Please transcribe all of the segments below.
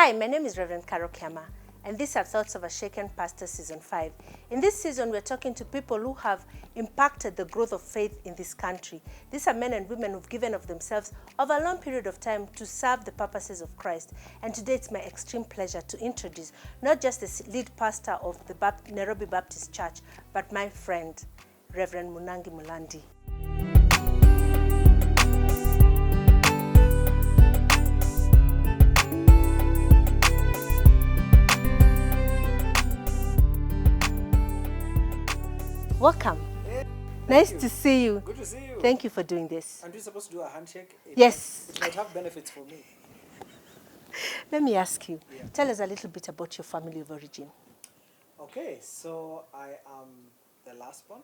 Hi, my name is Reverend Carole Kiamah, and these are Thoughts of a Shaken Pastor Season 5. In this season, we're talking to people who have impacted the growth of faith in this country. These are men and women who've given of themselves over a long period of time to serve the purposes of Christ. And today it's my extreme pleasure to introduce not just the lead pastor of the Nairobi Baptist Church, but my friend, Reverend Mulandi. Welcome. Hey, nice to see you. Good to see you. Thank you for doing this. Aren't we supposed to do a handshake? Yes. It might have benefits for me. Let me ask you, Yeah. tell us a little bit about your family of origin. Okay, so I am the last one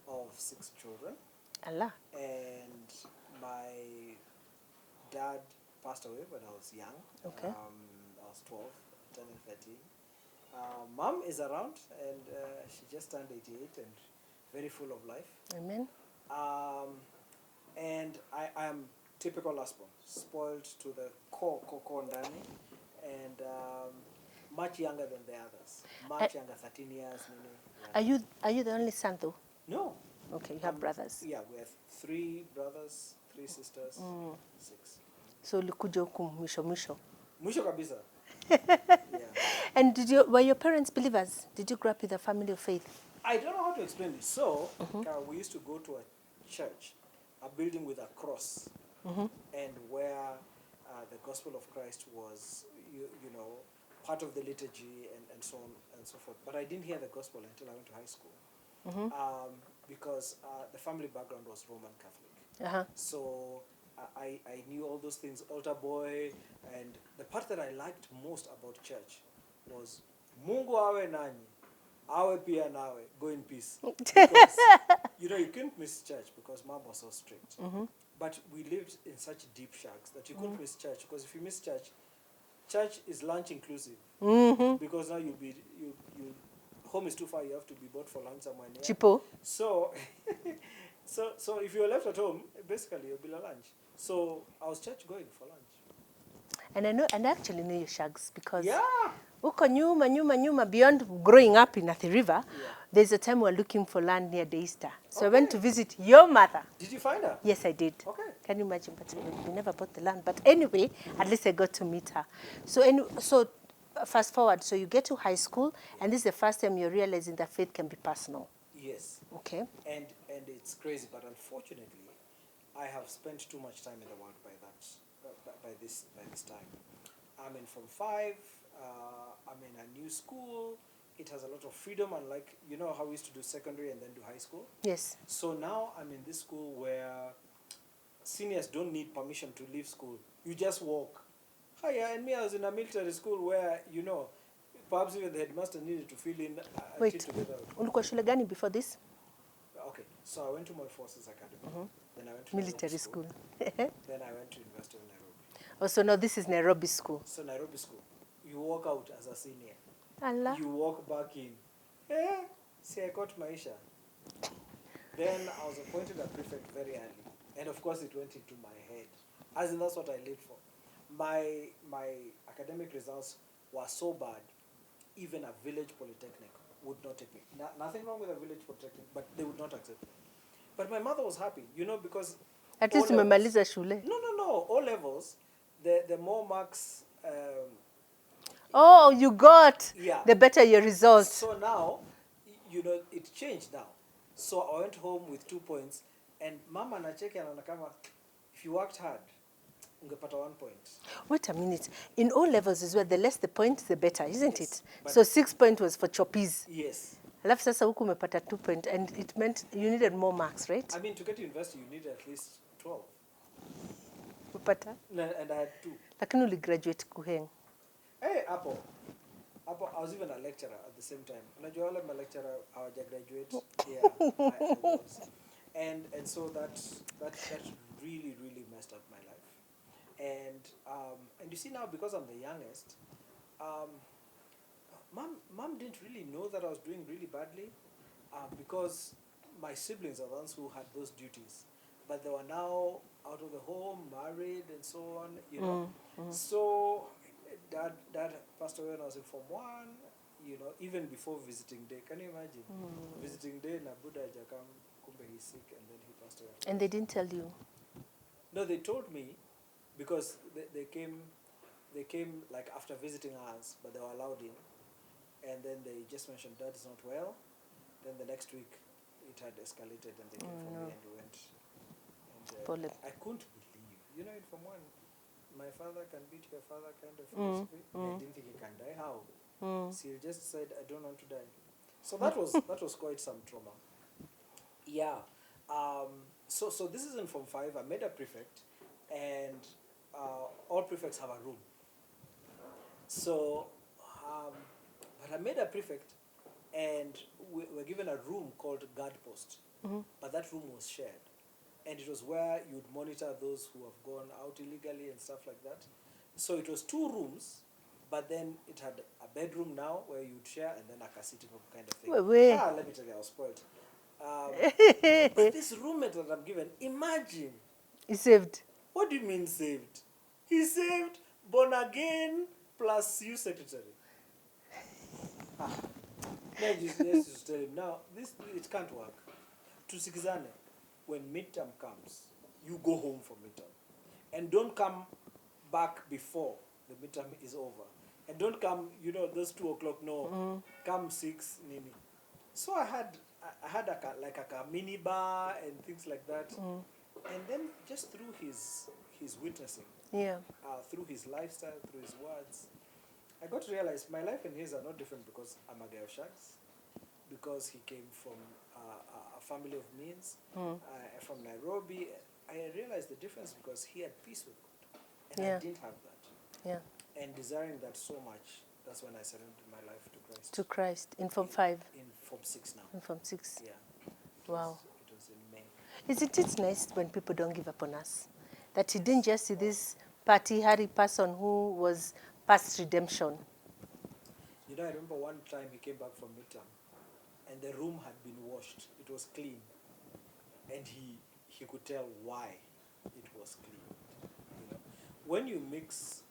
of 6 children, Allah. and my dad passed away when I was young. Okay. I was 12, turning 13. Mom is around, and she just turned 88 and very full of life. Amen. And I am typical last born, spoiled to the core ndani, and much younger than the others. Much younger, 13 years. Yeah. Are you the only son though? No. Okay, you have brothers. Yeah, we have 3 brothers, 3 sisters, 6. So ulikuja huku mwisho. Mwisho kabisa. Yeah. And were your parents believers? Did you grow up with a family of faith? I don't know how to explain it. So, we used to go to a church, a building with a cross, and where the gospel of Christ was, you know, part of the liturgy and so on and so forth. But I didn't hear the gospel until I went to high school, because the family background was Roman Catholic. So I knew all those things, altar boy, and the part that I liked most about church was Mungu awe nanyi, awe pia nawe, go in peace. Because, you know, you couldn't miss church because mom was so strict. But we lived in such deep shacks that you couldn't miss church, because if you miss church, church is lunch inclusive. Because now you home is too far, you have to be bought for lunch somewhere near. Chipo. So, so if you were left at home, basically you'll be a lunch. So I was church going for lunch. And I actually know your shags because uko nyuma beyond growing up in Athi River, there's a time we're looking for land near Daystar. So I went to visit your mother. Did you find her? Yes, I did. Okay. Can you imagine? But we never bought the land. But anyway, at least I got to meet her. So fast forward, so you get to high school, and this is the first time you're realizing that faith can be personal. Yes. Okay. And it's crazy, but unfortunately, I have spent too much time in the world by this time. I'm in Form 5. I'm in a new school. It has a lot of freedom, unlike, you know how we used to do secondary and then do high school? Yes. So now I'm in this school where seniors don't need permission to leave school. You just walk. Hiya, and me, I was in a military school where, you know, perhaps even the headmaster needed to fill in a sheet together. Ulikuwa shule gani before this? Okay, so I went to my Forces Academy. Then I went to Military school. Then I went to University of Nairobi. Oh, so now this is Nairobi school. So Nairobi school. You walk out as a senior. Allah. You walk back in. See, I got Maisha. Then I was appointed a prefect very early. And of course it went into my head. As in, that's what I lived for. My academic results were so bad, even a village polytechnic would not take me. Nothing wrong with a village polytechnic, but they would not accept me. But my mother was happy, you know, because... At least umemaliza shule. No. O levels, the more marks... oh, you got the better your results. So now, you know, it changed now. So I went home with 2 points, and mama anacheki anakama, if you worked hard, ungepata 1 point. Wait a minute. In O levels as well, the less the points, the better, isn't Yes, it? So 6 points was for choppies. Yes. Alafu sasa huku umepata 2 points, and it meant you needed more marks, right? I mean, to get to university, you need at least 12. Upata? And I had 2. Lakini uligraduate kuheng. Hey, Apple, I was even a lecturer at the same time. Unajua wale ma lecturer hawaja graduate. Yeah, I was. And so that really messed up my life. And you see now, because I'm the youngest, mom didn't really know that I was doing really badly, because my siblings are the ones who had those duties. But they were now out of the home, married, and so on, you know. So dad passed away when I was in Form 1, you know, even before visiting day. Can you imagine? Visiting day, Nabuda Jakam, kumbe he's sick, and then he passed away. And they didn't tell you? No, they told me, because they came like after visiting us, but they were allowed in. And then they just mentioned Dad is not well. Then the next week, it had escalated, and they came for me, and we went. And I couldn't believe, you know, in Form 1, my father can beat your father kind of philosophy. I didn't think he can die. How? So he just said, I don't want to die. So that was quite some trauma. Yeah. So this is in Form 5. I made a prefect, and all prefects have a room. So, but I made a prefect, and we were given a room called guard post. But that room was shared. And it was where you'd monitor those who have gone out illegally and stuff like that. So it was 2 rooms, but then it had a bedroom now where you'd share, and then a sitting room kind of thing. Let me tell you, I was spoiled. But this roommate that I'm given, imagine. He saved. What do you mean saved? He saved, born again, plus you secretary. Let's just tell him, now, it can't work. Tusikizane, when midterm comes, you go home for midterm. And don't come back before the midterm is over. And don't come, you know, those 2 o'clock, no. Come 6, nini. So I had a mini bar and things like that. And then just through his witnessing, through his lifestyle, through his words, I got to realize my life and his are not different, because I'm a guy of shags, because he came from a family of means, from Nairobi. I realized the difference because he had peace with God, and I didn't have that. And desiring that so much, that's when I surrendered my life to Christ. To Christ in Form 5? In Form 6 now. In Form 6? Yeah. Wow. It was in May. Isn't it nice when people don't give up on us? That he didn't just see this party-hardy person who was past redemption. You know, I remember one time he came back from midterm, and the room had been washed. It was clean. And he could tell why it was clean. You know, when you mix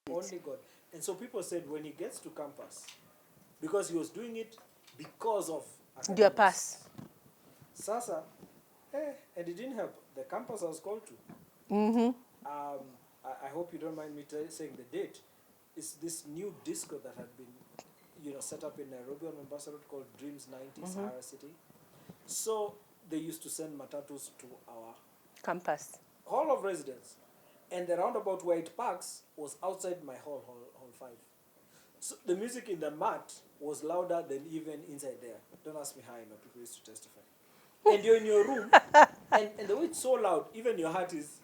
Only God. And so people said when he gets to campus, because he was doing it because of Your academics. pass. Sasa, and it didn't help. The campus I was called to. I hope you don't mind me saying the date. It's this new disco that had been, set up in Nairobi on Mombasa Road called Dreams 90 Sahara City. So they used to send matatus to our Campus. hall of residence, and the roundabout where it parks was outside my hall 5. So the music in the mat was louder than even inside there. Don't ask me how I know. People used to testify. And you're in your room, and the way it's so loud, even your heart is,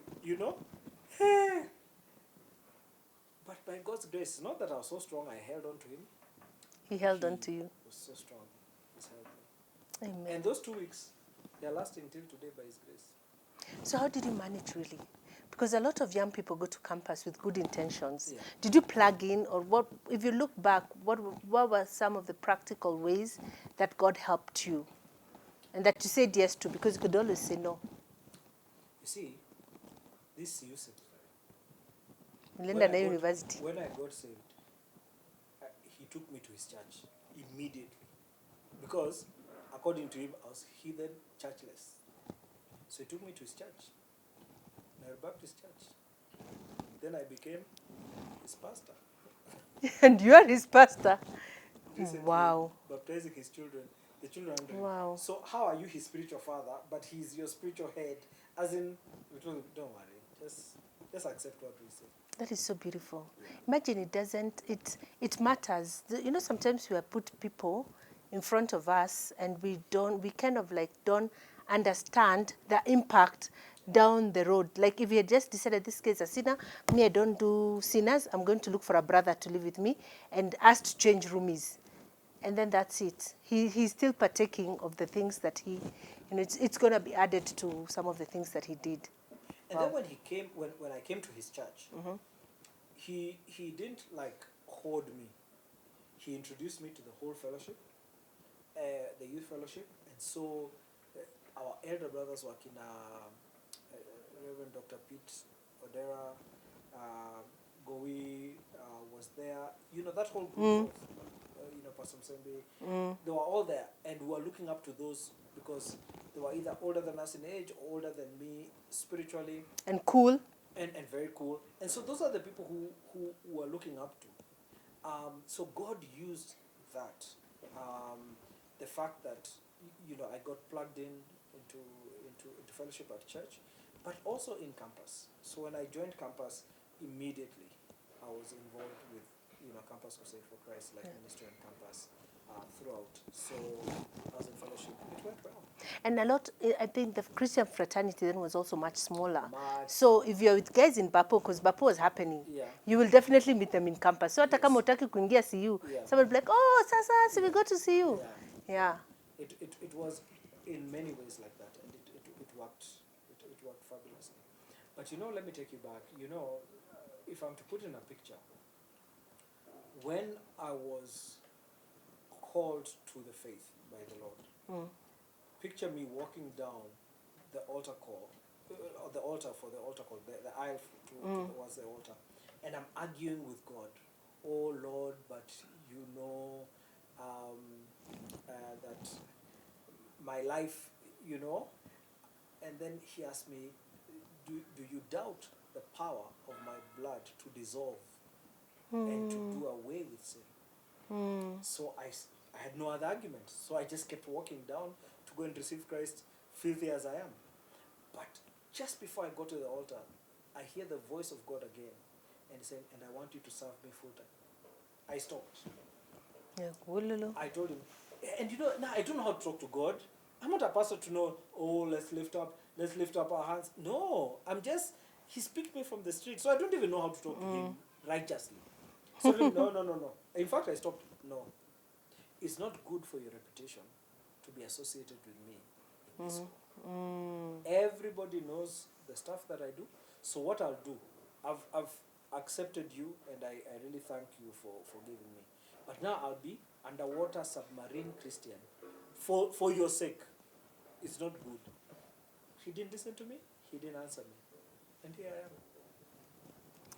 But by God's grace, not that I was so strong, I held on to him. He held on to you. He was so strong. He's held me. Amen. And those 2 weeks, they are lasting till today by his grace. So how did you manage really? Because a lot of young people go to campus with good intentions. Yeah. Did you plug in, or what? If you look back, what were some of the practical ways that God helped you, and that you said yes to? Because you could always say no. You see, this Yusuf, Mulandi University. when I got saved, he took me to his church immediately. Because, according to him, I was heathen, churchless. So he took me to his church, Nairobi Baptist Church. Then I became his pastor. And you are his pastor. Recently, Wow. baptizing his children, the children under him. Wow. So how are you his spiritual father, but he's your spiritual head? As in, don't worry, just accept what we say. That is so beautiful. Imagine it matters. Sometimes we put people in front of us and we kind of like don't understand the impact down the road. Like if you had just decided this case is a sinner, me I don't do sinners, I'm going to look for a brother to live with me and asked to change roomies. And then that's it. He's still partaking of the things that it's going to be added to some of the things that he did. And then when he came, when I came to his church, he didn't like hoard me. He introduced me to the whole fellowship, the youth fellowship, and so our elder brothers were in Reverend Dr. Pete Odera, Gowi was there. That whole group of, Pastor Msembe, they were all there, and we were looking up to those because they were either older than us in age or older than me spiritually. And cool. And very cool. And so those are the people who are looking up to. So God used that. The fact that, I got plugged into fellowship at church, but also in campus. So when I joined campus, immediately I was involved with, Campus Crusade for Christ, like ministry on campus throughout. So I was in fellowship. It went well. And I think the Christian fraternity then was also much smaller. So if you're with guys in Bapo, because Bapo was happening, you will definitely meet them in campus. So hata kama utaki kuingia CU, someone will be like, oh, sasa, we go to CU. Yeah. It was in many ways like that, and it worked. It worked fabulously. But let me take you back. If I'm to put in a picture, when I was called to the faith by the Lord, picture me walking down the altar call, or the altar for the altar call, the aisle towards the altar, and I'm arguing with God. Oh Lord, but that my life, and then he asked me, do you doubt the power of my blood to dissolve and to do away with sin? So I had no other argument. So I just kept walking down to go and receive Christ, filthy as I am. But just before I got to the altar, I hear the voice of God again, and he said, and I want you to serve me full time. I stopped. I told him, and now I don't know how to talk to God. I'm not a pastor to know, let's lift up our hands. No, he picked me from the street, so I don't even know how to talk to him righteously. So no. In fact, I stopped. No, it's not good for your reputation to be associated with me in this way. Everybody knows the stuff that I do. So what I'll do, I've accepted you, and I really thank you for giving me. But now I'll be underwater submarine Christian for your sake. It's not good. He didn't listen to me. He didn't answer me. And here I am.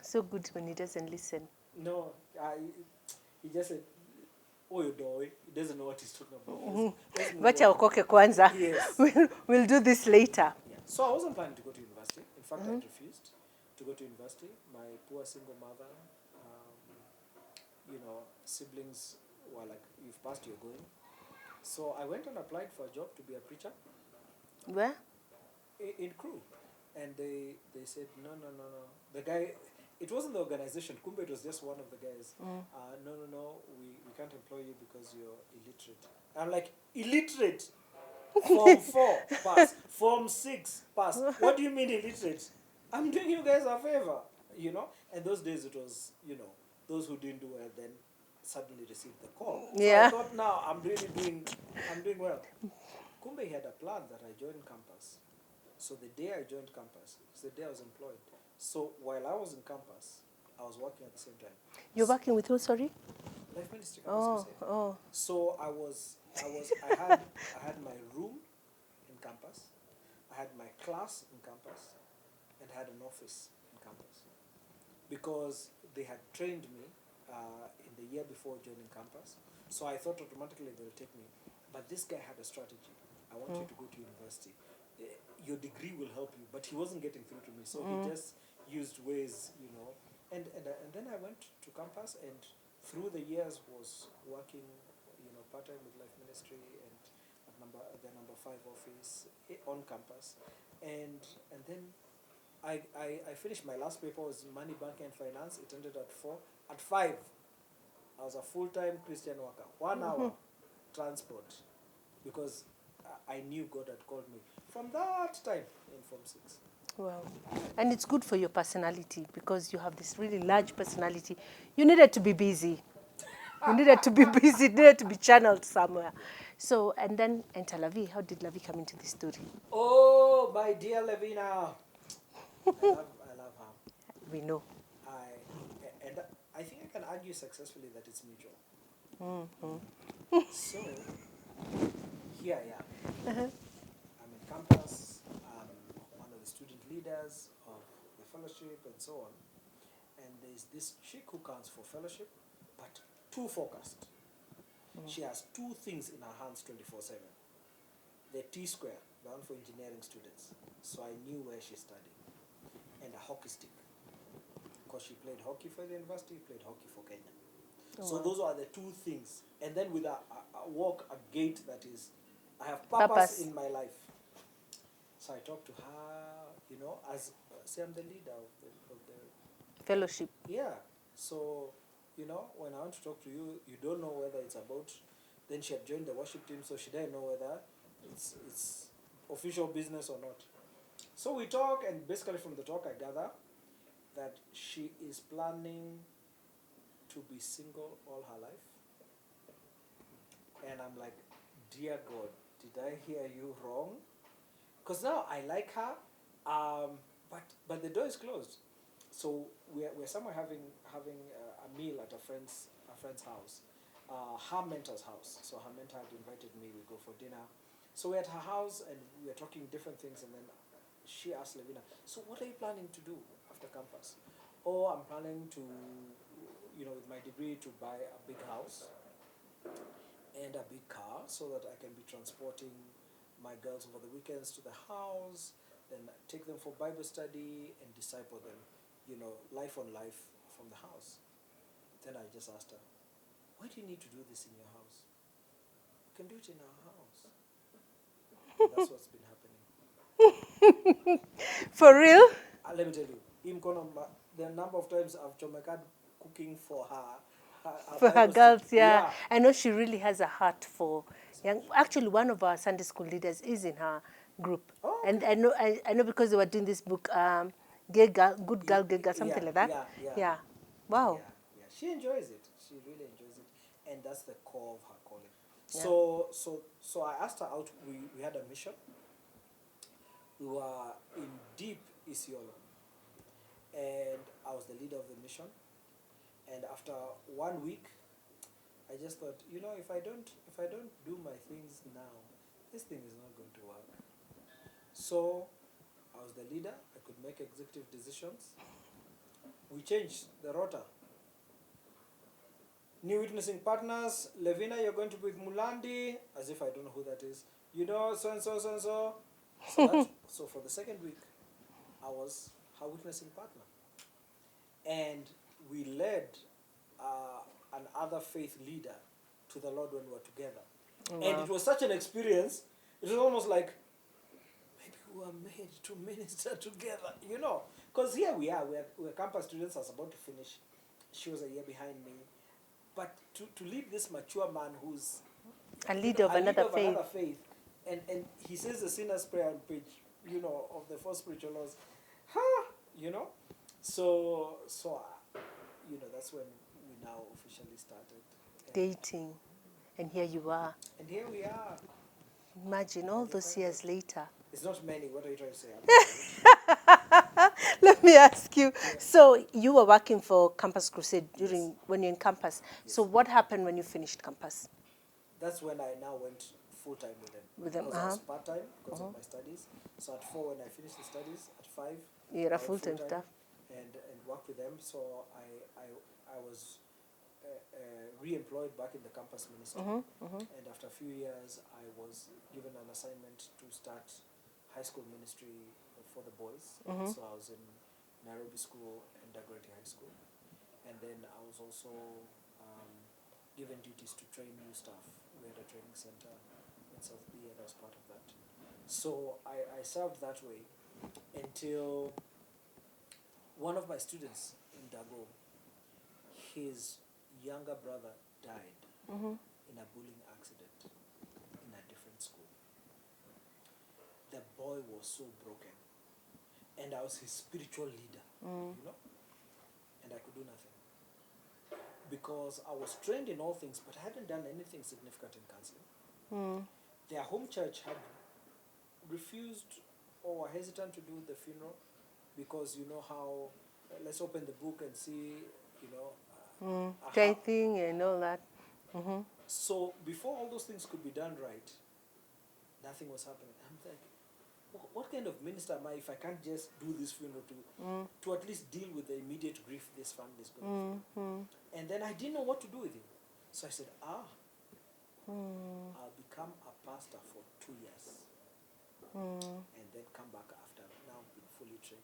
So good when he doesn't listen. No, he just said, "Oh, you doy." He doesn't know what he's talking about. Let's move Wacha on. ukoke kwanza. Yes. We'll do this later. Yeah. So I wasn't planning to go to university. In fact, I refused to go to university. My poor single mother, siblings were like, "You've passed, you're going." So I went and applied for a job to be a preacher Where? in crew, and they said no. The guy, it wasn't the organization. Kumbe, it was just one of the guys. No, we can't employ you because you're illiterate. I'm like, illiterate? Form 4 pass, Form 6 pass. What do you mean illiterate? I'm doing you guys a favor, And those days it was, those who didn't do well then suddenly received the call. Yeah. So I thought, now I'm doing well. Kumbe, he had a plan that I joined campus. So the day I joined campus is the day I was employed. So while I was in campus, I was working at the same time. You're working with who, sorry? Life Ministry Campus Crusade. Oh. So I had my room in campus, I had my class in campus, and I had an office in campus. Because they had trained me in the year before joining campus, so I thought automatically they'll take me. But this guy had a strategy. I want you to go to university. Your degree will help you. But he wasn't getting through to me, so he just used ways, And then I went to campus, and through the years was working, part-time with Life Ministry and at the number 5 office on campus. And then I finished my last paper, was Money, Banking and Finance. It ended at 4. At 5, I was a full-time Christian worker. 1 hour transport, because I knew God had called me from that time in Form 6. Wow. And it's good for your personality, because you have this really large personality. You needed to be busy. You needed to be busy, needed to be channeled somewhere. So, and then enter Lavi. How did Lavi come into this story? Oh, my dear Lavina. I love her. We know. And I think I can argue successfully that it's mutual. So, here I am. I'm in campus. I'm one of the student leaders of the fellowship and so on. And there's this chick who counts for fellowship, but too focused. She has 2 things in her hands 24/7. The T-square, the one for engineering students. So I knew where she studied. And a hockey stick. Because she played hockey for the university, played hockey for Kenya. So those are the 2 things. And then with a walk, a gait that is, I have purpose in my life. So I talked to her, as, say I'm the leader of the Fellowship. yeah. So, when I want to talk to you, you don't know whether it's about, then she had joined the worship team, so she didn't know whether it's official business or not. So we talk, and basically from the talk I gather that she is planning to be single all her life. And I'm like, dear God, did I hear you wrong? Because now I like her, but the door is closed. So we're somewhere having a meal at a friend's house, her mentor's house. So her mentor had invited me. We go for dinner. So we're at her house and we're talking different things. And then she asked Levina, "So what are you planning to do after campus?" "Oh, I'm planning to, with my degree, to buy a big house and a big car so that I can be transporting my girls over the weekends to the house, then take them for Bible study and disciple them, life on life from the house." Then I just asked her, "Why do you need to do this in your house? You can do it in our house." And that's what's been happening. For real? Let me tell you, the number of times I've chomekad cooking for her For her Bible girls, study. yeah. I know she really has a heart for young. Actually, one of our Sunday school leaders is in her group. Oh, And I know because they were doing this book, Gay Girl, Good Girl, Gay Girl, something like that. Yeah. Wow. Yeah. She enjoys it. She really enjoys it. And that's the core of her calling. Yeah. So I asked her out. We had a mission. We were in deep Isiolo. And I was the leader of the mission. And after 1 week, I just thought, if I don't do my things now, this thing is not going to work. So I was the leader. I could make executive decisions. We changed the rota. new witnessing partners. Levina, you're going to be with Mulandi, as if I don't know who that is. You know, so and so, so and so. So for the second week, I was her witnessing partner. And we led another faith leader to the Lord when we were together. Oh, And wow. it was such an experience. It was almost like, maybe we were made to minister together, you know. Because here we are, we're campus students. I was about to finish. She was a year behind me. But to lead this mature man who's A leader of another faith. and he says the sinner's prayer on page, you know, of the four spiritual laws, huh, you know. So you know, that's when we now officially started. Dating. And here you are. And here we are. Imagine all those years later. It's not many. What are you trying to say? Let me ask you. Yeah. So you were working for Campus Crusade during when you're in campus. Yes. So what happened when you finished campus? That's when I now went full time with them. With them, because I was part time because of my studies. So at 4 when I finished the studies, at 5 you're a full time staff and worked with them. So I was re-employed back in the campus ministry. And after a few years, I was given an assignment to start high school ministry for the boys. So I was in Nairobi School and Dagoretti High School. And then I was also given duties to train new staff. We had a training center in South B, and I was part of that. So I served that way until one of my students in Dago, his younger brother died in a bullying accident in a different school. The boy was so broken, and I was his spiritual leader, you know, and I could do nothing because I was trained in all things, but I hadn't done anything significant in counseling. Their home church had refused or were hesitant to do the funeral because you know how, let's open the book and see, you know, tithing and all that. So before all those things could be done right, nothing was happening. I'm like, what kind of minister am I if I can't just do this funeral to at least deal with the immediate grief this family is going through? And then I didn't know what to do with him. So I said, I'll become a pastor for 2 years. And then come back after now being fully trained.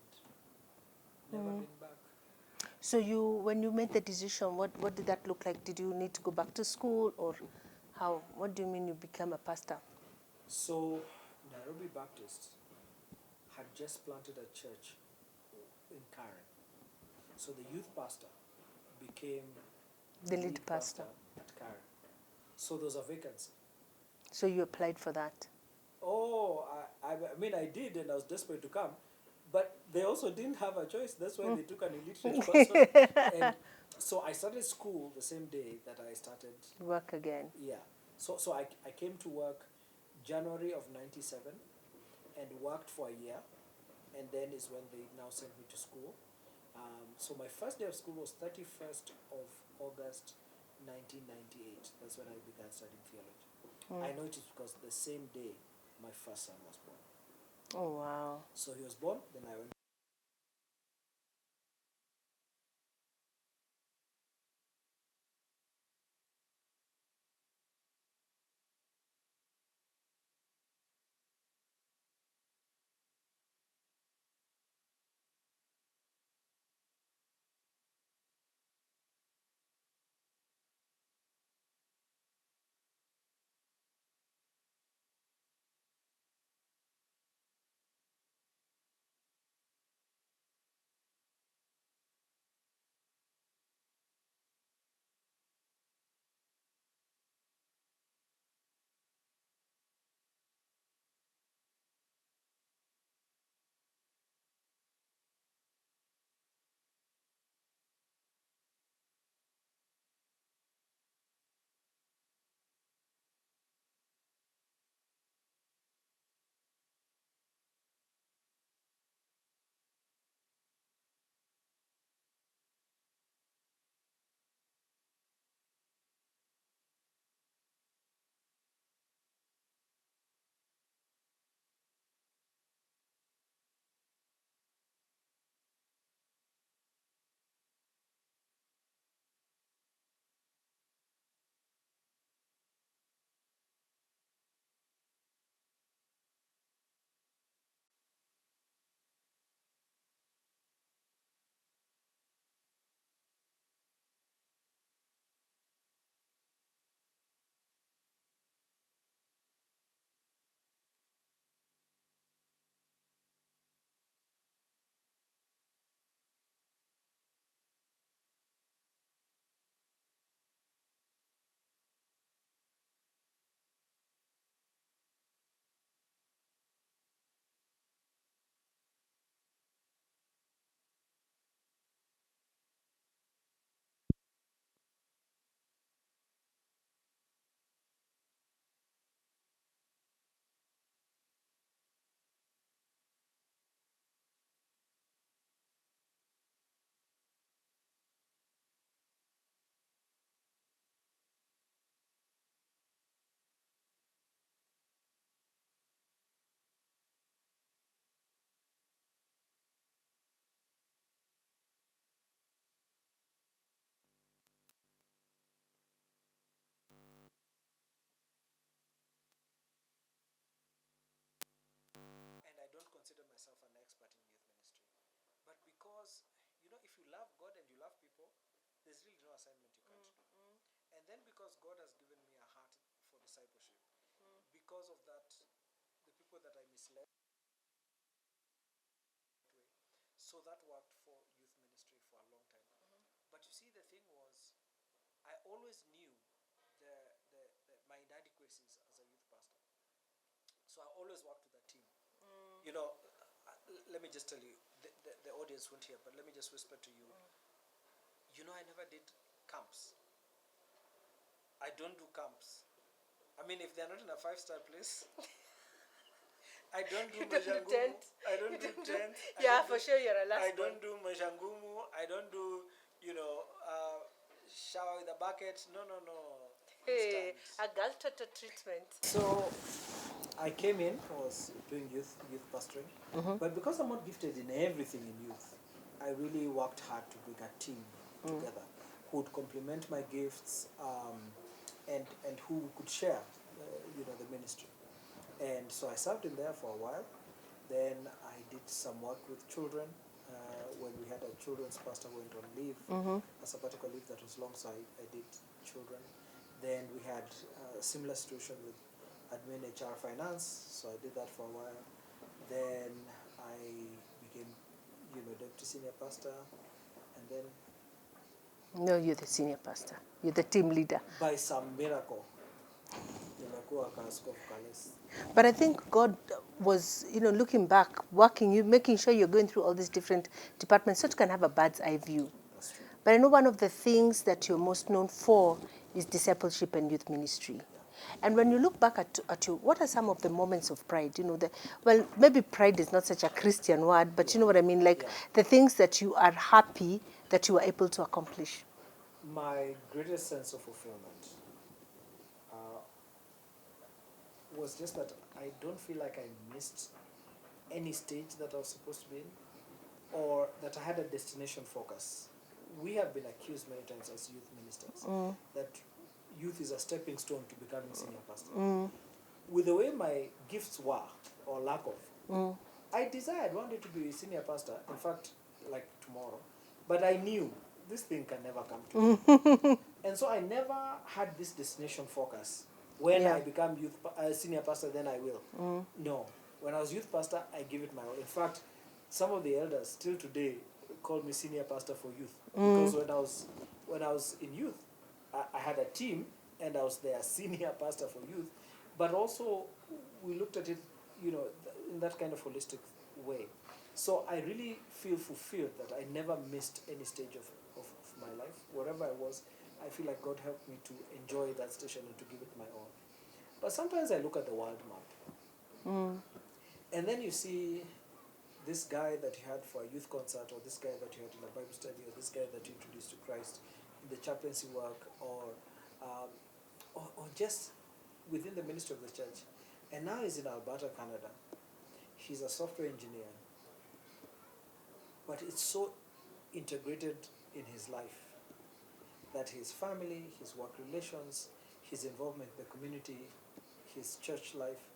Never been back. So when you made the decision, what did that look like? Did you need to go back to school, or how? What do you mean you became a pastor? So Nairobi Baptist had just planted a church in Karen. So the youth pastor became the lead pastor at Karen. So there was a vacancy. So you applied for that? Oh, I mean, I did, and I was desperate to come. But they also didn't have a choice. That's why they took an illiterate person. And so I started school the same day that I started work again. Yeah. So I came to work January of 97 and worked for a year. And then is when they now sent me to school. So my first day of school was 31st of August 1998. That's when I began studying theology. I know it is because the same day my first son was born. Oh, wow. So he was born, then I went there's really no assignment you can't do. And then because God has given me a heart for discipleship, because of that, the people that I misled, so that worked for youth ministry for a long time. But you see, the thing was, I always knew my inadequacies as a youth pastor. So I always worked with a team. You know, let me just tell you, the audience won't hear, but let me just whisper to you. You know, I never did camps. I don't do camps. I mean, if they're not in a 5-star place, I don't do majangumu. I don't do tent. Yeah, for sure you're a last I don't do majangumu. I don't do, shower with a bucket. No. Hey, Instant. a girl toto treatment. So I came in, was doing youth pastoring, but because I'm not gifted in everything in youth, I really worked hard to bring a team together who would complement my gifts, and who could share, the ministry. And so I served in there for a while. Then I did some work with children. When we had a children's pastor who went on leave, a sabbatical leave that was long, so I did children. Then we had a similar situation with admin, HR, finance, so I did that for a while. Then I became, deputy senior pastor, and then... No, you're the senior pastor. You're the team leader. By some miracle, but I think God was, looking back, working you, making sure you're going through all these different departments so you can have a bird's eye view. That's true. But I know one of the things that you're most known for is discipleship and youth ministry. Yeah. And when you look back at you, what are some of the moments of pride? Well, maybe pride is not such a Christian word, but you know what I mean? Like the things that you are happy that you were able to accomplish. My greatest sense of fulfillment was just that I don't feel like I missed any stage that I was supposed to be in, or that I had a destination focus. We have been accused many times as youth ministers that youth is a stepping stone to becoming senior pastor. With the way my gifts were, or lack of, I desired one day to be a senior pastor, in fact, like tomorrow, but I knew this thing can never come to me. And so I never had this destination focus. When I become senior pastor, then I will. No. When I was youth pastor, I give it my all. In fact, some of the elders still today call me senior pastor for youth. Because when I was in youth, I had a team, and I was their senior pastor for youth. But also, we looked at it, in that kind of holistic way. So I really feel fulfilled that I never missed any stage of my life. Wherever I was, I feel like God helped me to enjoy that station and to give it my all. But sometimes I look at the world map. And then you see this guy that you had for a youth concert, or this guy that you had in a Bible study, or this guy that you introduced to Christ in the chaplaincy work, or just within the ministry of the church. And now he's in Alberta, Canada. He's a software engineer. But it's so integrated in his life that his family, his work relations, his involvement in the community, his church life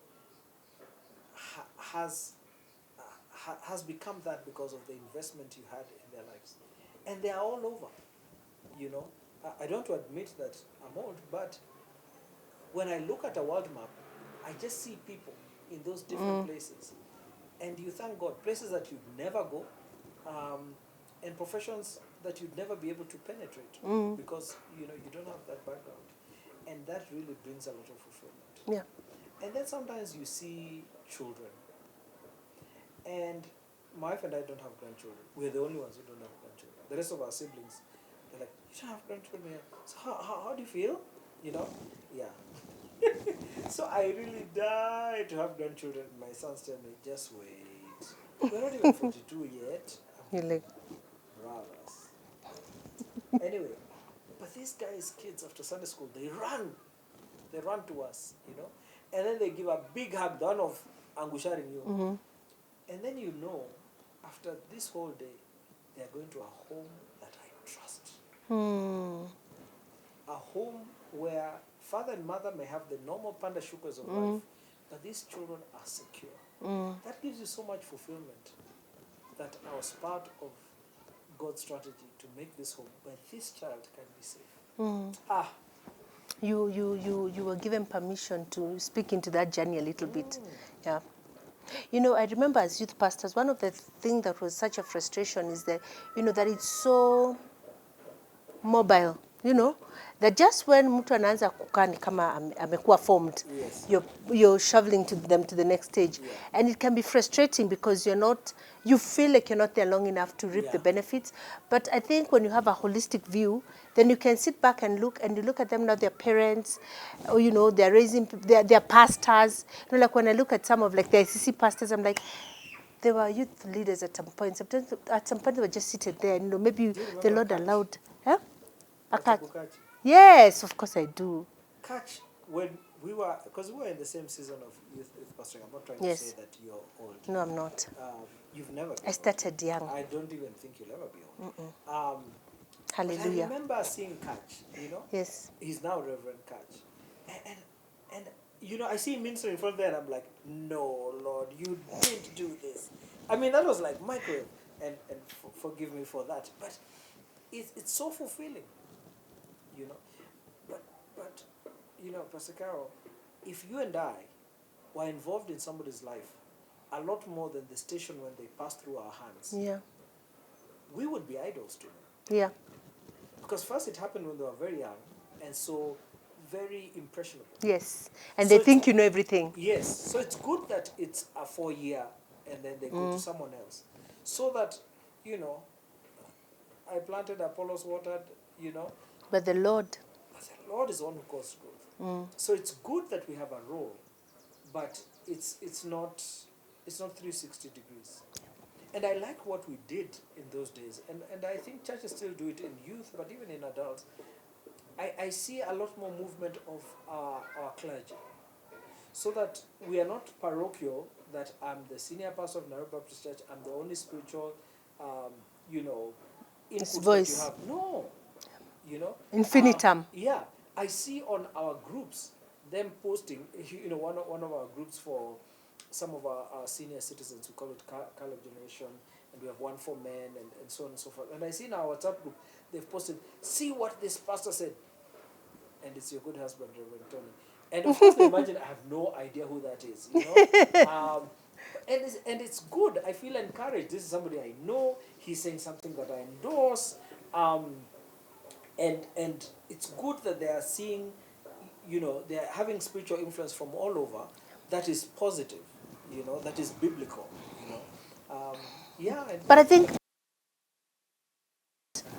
has become that because of the investment you had in their lives. And they are all over, I don't want to admit that I'm old, but when I look at a world map, I just see people in those different places. And you thank God, places that you'd never go, and professions that you'd never be able to penetrate because, you don't have that background. And that really brings a lot of fulfillment. Yeah. And then sometimes you see children. And my wife and I don't have grandchildren. We're the only ones who don't have grandchildren. The rest of our siblings, they're like, you don't have grandchildren here. So how do you feel? Yeah. So I really die to have grandchildren. My sons tell me, just wait. We're not even 42 yet. You're like, brothers. Anyway, but these guys' kids after Sunday school, they run to us, and then they give a big hug, the one of angusharing you. And then after this whole day, they're going to a home that I trust. A home where father and mother may have the normal panda shukers of life, but these children are secure. That gives you so much fulfillment that I was part of God's strategy to make this home where this child can be safe. Mm. Ah, You were given permission to speak into that journey a little bit. Yeah. You know, I remember as youth pastors, one of the things that was such a frustration is that, you know, that it's so mobile, you know, that just when mtu anaanza kukaa ni kama amekuwa formed, yes. you're shoveling to them to the next stage. Yeah. And it can be frustrating because you feel like you're not there long enough to reap Yeah. the benefits. But I think when you have a holistic view, then you can sit back and you look at them now, they're parents, or, you know, they're raising, they're pastors. You know, like when I look at some of like the ICC pastors, I'm like, they were youth leaders at some point. Sometimes, at some point, they were just seated there. And, you know, maybe Do you the remember Lord Catch? allowed. Huh? A catch. Kachi? Yes, of course I do. Catch, when we were, because we were in the same season of youth pastoring. I'm not trying Yes. to say that you're old. No, I'm not. You've never been I started young. old. I don't even think you'll ever be old. But I Hallelujah. remember seeing Catch, you know? Yes. He's now Reverend Catch. And you know, I see him ministering in front of there and I'm like, no, Lord, you didn't do this. I mean, that was like microwave. And forgive me for that. But it's so fulfilling, you know? But you know, Pastor Carole, if you and I were involved in somebody's life a lot more than the station when they pass through our hands, Yeah. we would be idols to them. Yeah. Because first it happened when they were very young, and so very impressionable. Yes. And So they think you know everything. Yes. So it's good that it's a 4-year and then they go to someone else. So that, you know, I planted, Apollos watered, you know. But the Lord. But the Lord is the one who caused growth. So it's good that we have a role, but it's not 360 degrees. And I like what we did in those days. And I think churches still do it in youth, but even in adults. I see a lot more movement of our clergy. So that we are not parochial, that I'm the senior pastor of Nairobi Baptist Church, I'm the only spiritual, you know, input voice. that you have. No. You know? Infinitum. Yeah. I see on our groups, them posting, you know, one of our groups for some of our senior citizens, we call it Carole generation, and we have one for men, and so on and so forth. And I see in our WhatsApp group, they've posted, see what this pastor said. And it's your good husband, Reverend Tony. And of course, they imagine I have no idea who that is, you know. And it's good. I feel encouraged. This is somebody I know. He's saying something that I endorse. And it's good that they are seeing, you know, they are having spiritual influence from all over. That is positive, you know, that is biblical, you know. Yeah. But I think,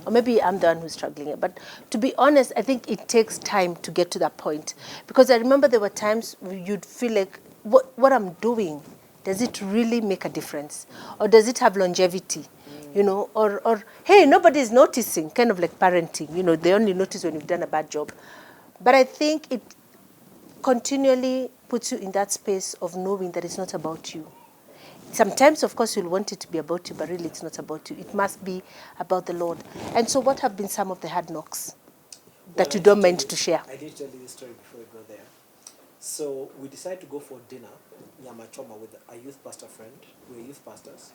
or maybe I'm the one who's struggling. But to be honest, I think it takes time to get to that point. Because I remember there were times you'd feel like, what I'm doing, does it really make a difference? Or does it have longevity? You know, or hey, nobody's noticing, kind of like parenting. You know, they only notice when you've done a bad job. But I think it continually puts you in that space of knowing that it's not about you. Sometimes, of course, you'll want it to be about you, but really it's not about you. It must be about the Lord. And so what have been some of the hard knocks that you don't mind to share? I did tell you the story before we go there. So we decided to go for dinner, Nyama Choma, with a youth pastor friend. We're youth pastors.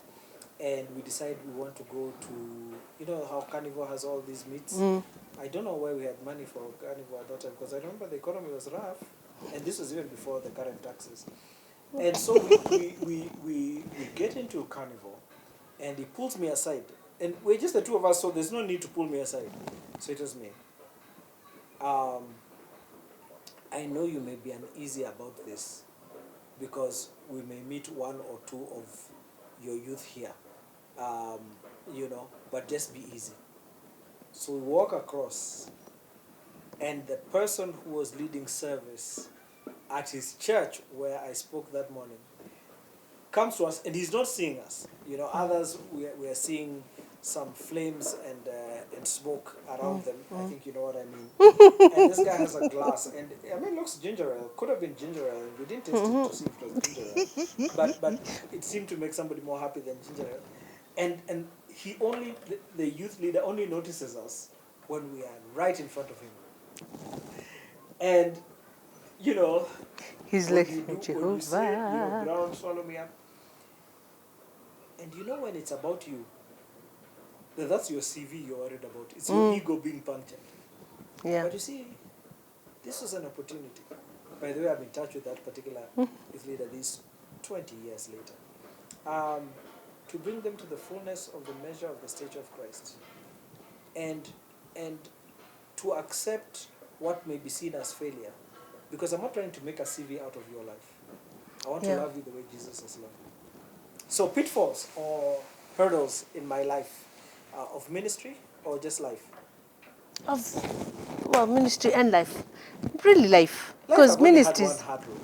And we decided we want to go to, you know how Carnival has all these meets? I don't know where we had money for Carnival at that time, because I remember the economy was rough. And this was even before the current taxes. And so we get into Carnival, and he pulls me aside. And we're just the two of us, so there's no need to pull me aside. So it was me. I know you may be uneasy about this, because we may meet one or two of your youth here, you know, but just be easy. So we walk across, and the person who was leading service at his church where I spoke that morning comes to us, and he's not seeing us. You know, others, we are seeing some flames and smoke around them. I think you know what I mean. And this guy has a glass, and I mean, it looks ginger ale. Could have been ginger ale. We didn't taste it to see if it was ginger ale. But it seemed to make somebody more happy than ginger ale. And he only, the youth leader only notices us when we are right in front of him. And, you know, He's what like, do you do? Jehovah. When you say, you know, ground, swallow me up. And you know when it's about you, that's your CV you're worried about. It's your ego being punctured. Yeah. But you see, this was an opportunity. By the way, I'm in touch with that particular youth leader these 20 years later. To bring them to the fullness of the measure of the stature of Christ. And to accept what may be seen as failure. Because I'm not trying to make a CV out of your life. I want to love you the way Jesus has loved you. So pitfalls or hurdles in my life of ministry or just life? Well, ministry and life. Really life. Life, Because I've only had one ministries... hurdle,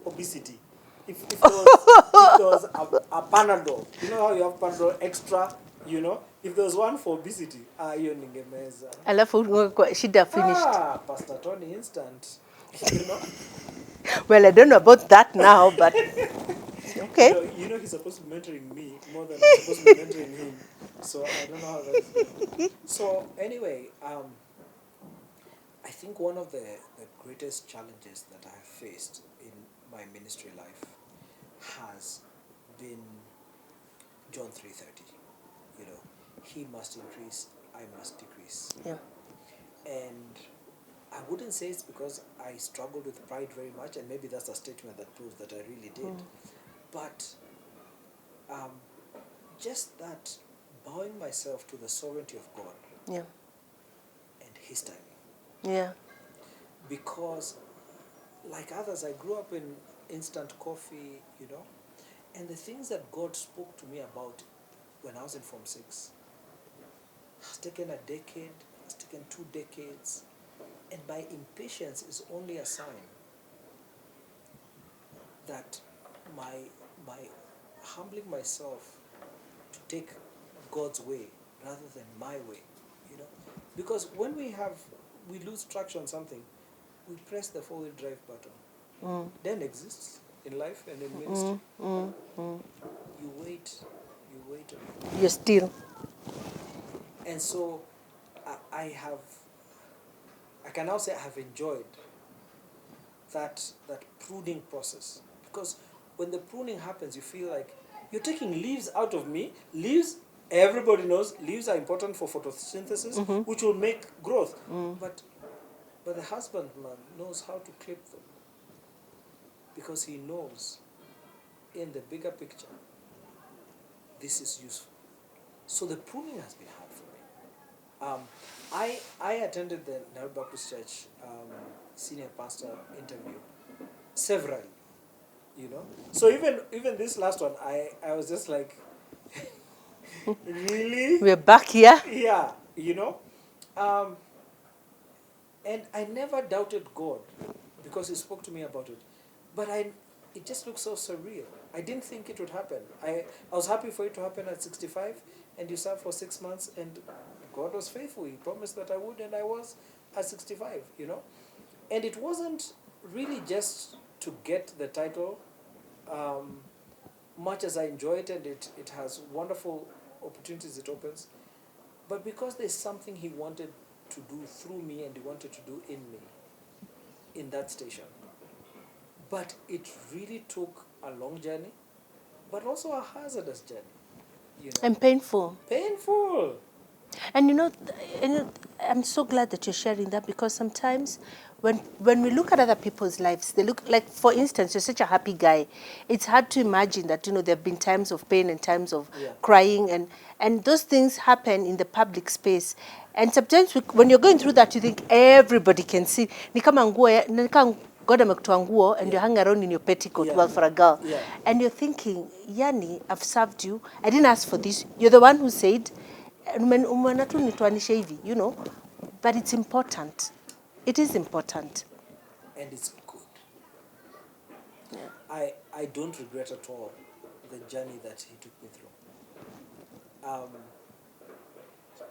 obesity. If there was a Panadol, you know how you have Panadol extra, you know? If there was one for obesity, hiyo ningemeza. Alafu shida finished. Pastor Tony instant, you know? Well, I don't know about that now, but okay. You know he's supposed to be mentoring me more than I'm supposed to be mentoring him. So I don't know how that's going. So anyway, I think one of the greatest challenges that I have faced in my ministry life has been John 3:30. You know, he must increase, I must decrease. Yeah. And I wouldn't say it's because I struggled with pride very much, and maybe that's a statement that proves that I really did. But just that bowing myself to the sovereignty of God Yeah. and his timing. Yeah. Because like others, I grew up in instant coffee, you know, and the things that God spoke to me about when I was in Form 6 has taken a decade, has taken 2 decades, and my impatience is only a sign that my humbling myself to take God's way rather than my way, you know, because when we lose traction on something, we press the forward drive button. Then exists in life and in ministry. You wait on it. You're still. And so I can now say I have enjoyed that pruning process, because when the pruning happens, you feel like you're taking leaves out of me. Leaves, everybody knows leaves are important for photosynthesis, which will make growth. But the husbandman knows how to clip them, because he knows in the bigger picture this is useful. So the pruning has been hard for me. I attended the Nairobi Baptist Church senior pastor interview severally, you know. So even this last one, I was just like, really? We're back here. Yeah, you know. And I never doubted God because he spoke to me about it. But it just looks so surreal. I didn't think it would happen. I was happy for it to happen at 65, and you served for 6 months, and God was faithful. He promised that I would, and I was at 65, you know. And it wasn't really just to get the title, much as I enjoy it, and it has wonderful opportunities it opens, but because there's something he wanted to do through me and he wanted to do in me in that station. But it really took a long journey, but also a hazardous journey, you know. And painful. Painful. And you know, I'm so glad that you're sharing that, because sometimes when we look at other people's lives, they look like, for instance, you're such a happy guy. It's hard to imagine that, you know, there have been times of pain and times of crying, and those things happen in the public space. And sometimes when you're going through that, you think everybody can see. Ni kama nguo, ni kama God amekutoa nguo and you're hanging around in your petticoat, well, for a girl. And you're thinking, Yani, I've served you. I didn't ask for this. You're the one who said, you know, but it's important. It is important. And it's good. I don't regret at all the journey that he took me through.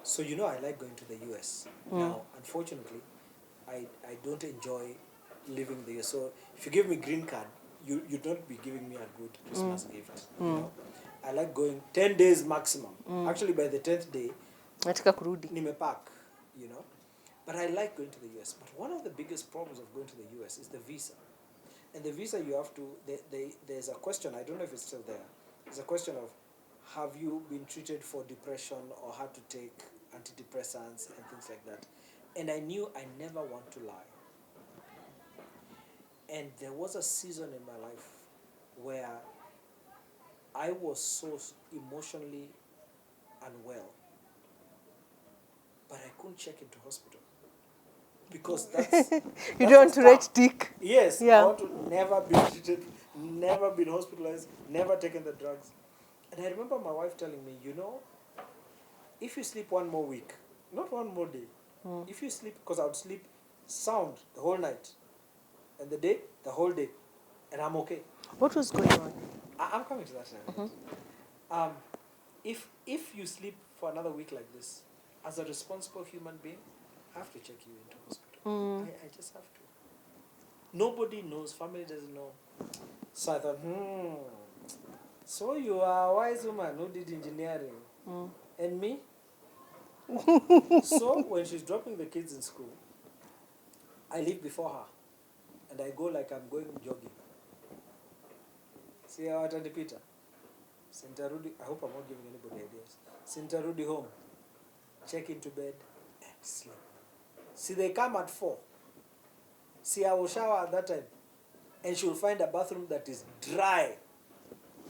So, you know, I like going to the US. Now, unfortunately, I don't enjoy living there. So if you give me green card, you don't be giving me a good Christmas gift. You know? I like going 10 days maximum. Actually, by the 10th day, nimepack, you know. But I like going to the US. But one of the biggest problems of going to the US is the visa. And the visa you have to, there's a question, I don't know if it's still there. There's a question of have you been treated for depression or had to take antidepressants and things like that? And I knew I never want to lie. And there was a season in my life where I was so emotionally unwell, but I couldn't check into hospital because that's You that's don't want to a write star. dick. Yes, I Yeah. want to never be treated, never been hospitalized, never taken the drugs. And I remember my wife telling me, if you sleep one more week, not one more day, if you sleep, because I would sleep sound the whole night, and the day, the whole day, and I'm okay. What was going on? I'm coming to that in a minute. Um, if you sleep for another week like this, as a responsible human being, I have to check you into hospital. I just have to. Nobody knows, family doesn't know. So I thought, so you are a wise woman who did engineering. And me? So when she's dropping the kids in school, I leave before her. And I go like I'm going jogging. See how Auntie Peter? Sintarudi, I hope I'm not giving anybody ideas. Sintarudi home, check into bed, and sleep. See, they come at 4. See, I will shower at that time. And she will find a bathroom that is dry.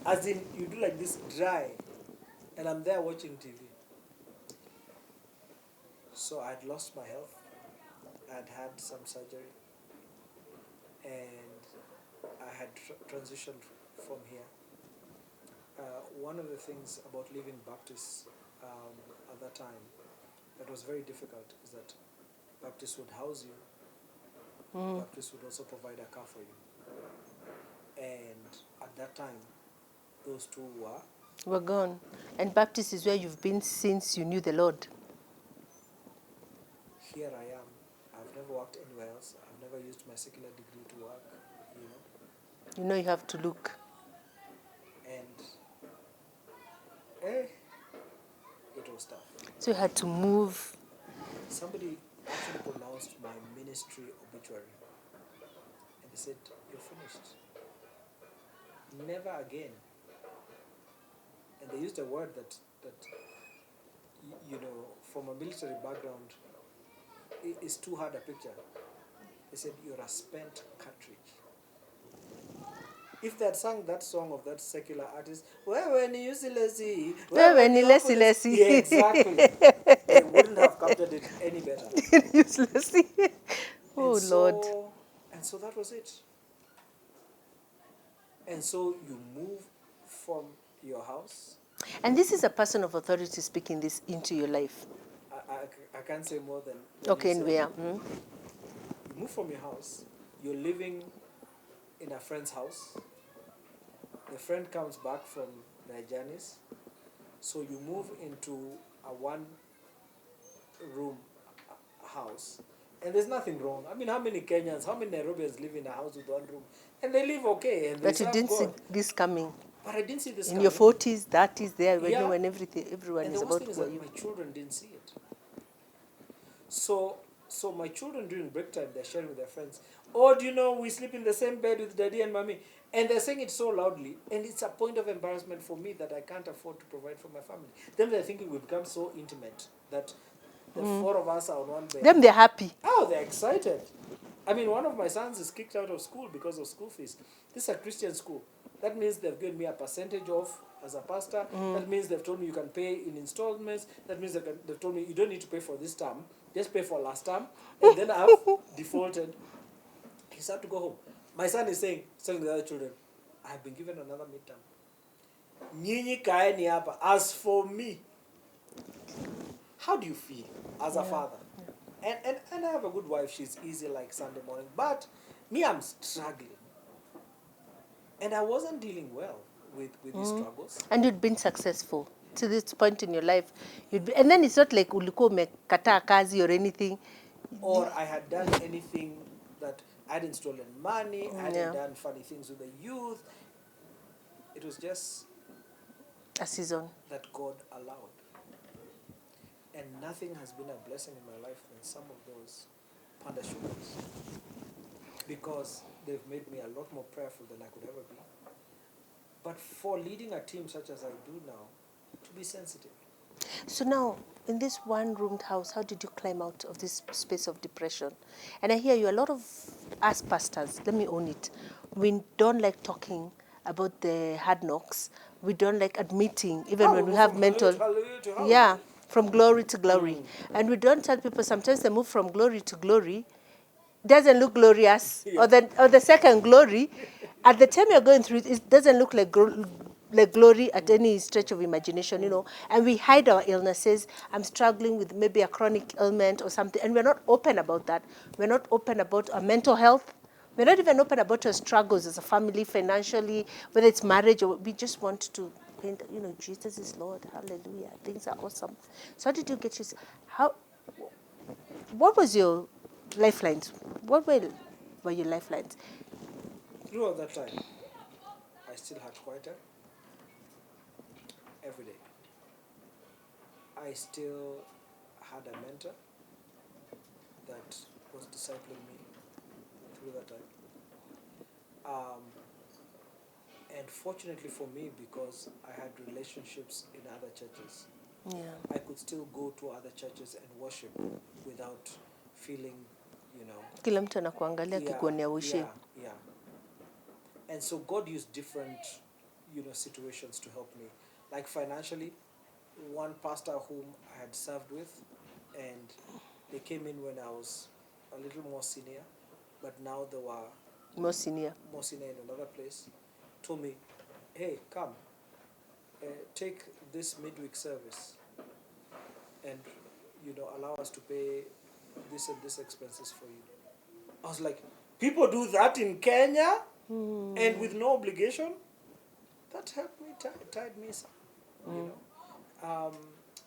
As in, you do like this, dry. And I'm there watching TV. So I'd lost my health. I'd had some surgery. And I had transitioned from here. One of the things about leaving Baptist at that time that was very difficult is that Baptist would house you. Baptist would also provide a car for you. And at that time, those two were We're gone. And Baptist is where you've been since you knew the Lord. here I am. I've never worked anywhere else. I've never used my secular degree to work, You know you have to look. And it was tough. So you had to move. Somebody actually pronounced my ministry obituary. And they said, you're finished. Never again. And they used a word that from a military background, is too hard a picture. They said, you're a spent cartridge. If they had sung that song of that secular artist, wewe ni useless, Wewe ni lesi lesi. yeah, exactly. They wouldn't have captured it any better. Useless. Oh, And Lord. so that was it. And so you move from your house. And this is a person of authority speaking this into your life. I can't say more than Okay, you and said. where? You move from your house. You're living in a friend's house. The friend comes back from their journeys. So you move into a one-room house. And there's nothing wrong. I mean, how many Kenyans, how many Nairobians live in a house with one room? And they live okay. And they But you serve didn't see God. this coming. But I didn't see this In coming. your 40s, 30s, there, when Yeah. you, when everyone And is the worst about thing is where that you. my children didn't see it. So my children during break time, they're sharing with their friends, oh, do you know we sleep in the same bed with daddy and mommy? And they're saying it so loudly, and it's a point of embarrassment for me that I can't afford to provide for my family. Then they're thinking we've become so intimate that the 4 of us are on one bed. Them, they're happy. Oh, they're excited. I mean, one of my sons is kicked out of school because of school fees. This is a Christian school. That means they've given me a percentage off as a pastor. That means they've told me you can pay in installments. That means they've told me you don't need to pay for this term. Just pay for last term. And then I've defaulted. He's had to go home. My son is saying to the other children, I have been given another midterm. Nyinyi kaeni hapa. As for me, how do you feel as a father? And I have a good wife. She's easy like Sunday morning. But me, I'm struggling. And I wasn't dealing well with these struggles. And you'd been successful to this point in your life. And then it's not like ulikuwa umekataa kazi or anything. Or I had done anything that I hadn't stolen money, I hadn't done funny things with the youth. It was just A season. that God allowed. And nothing has been a blessing in my life than some of those panda sugars. Because they've made me a lot more prayerful than I could ever be. But for leading a team such as I do now, to be sensitive. So now, in this one-roomed house, how did you climb out of this space of depression? And I hear you, a lot of us pastors, let me own it, we don't like talking about the hard knocks. We don't like admitting, even when we have From mental... hallelujah to hallelujah. Yeah, from glory to glory. And we don't tell people sometimes they move from glory to glory, doesn't look glorious, Yeah. or the second glory, at the time you're going through it, it doesn't look like glory at any stretch of imagination, you know. And we hide our illnesses. I'm struggling with maybe a chronic ailment or something, and we're not open about that. We're not open about our mental health. We're not even open about our struggles as a family, financially, whether it's marriage, or we just want to paint, you know, Jesus is Lord, hallelujah, things are awesome. So how did you get what was your lifelines? What were your lifelines? Throughout that time, I still had quieter every day. I still had a mentor that was discipling me through that time. And fortunately for me, because I had relationships in other churches, Yeah. I could still go to other churches and worship without feeling, you know, Kila mtu anakuangalia akikuonea ushi. yeah. And so God used different, you know, situations to help me. Like financially, one pastor whom I had served with, and they came in when I was a little more senior, but now they were More senior. in another place, told me, hey, come, take this midweek service and, you know, allow us to pay this and this expenses for you. I was like, people do that in Kenya and with no obligation? That helped me, tied me some, you know.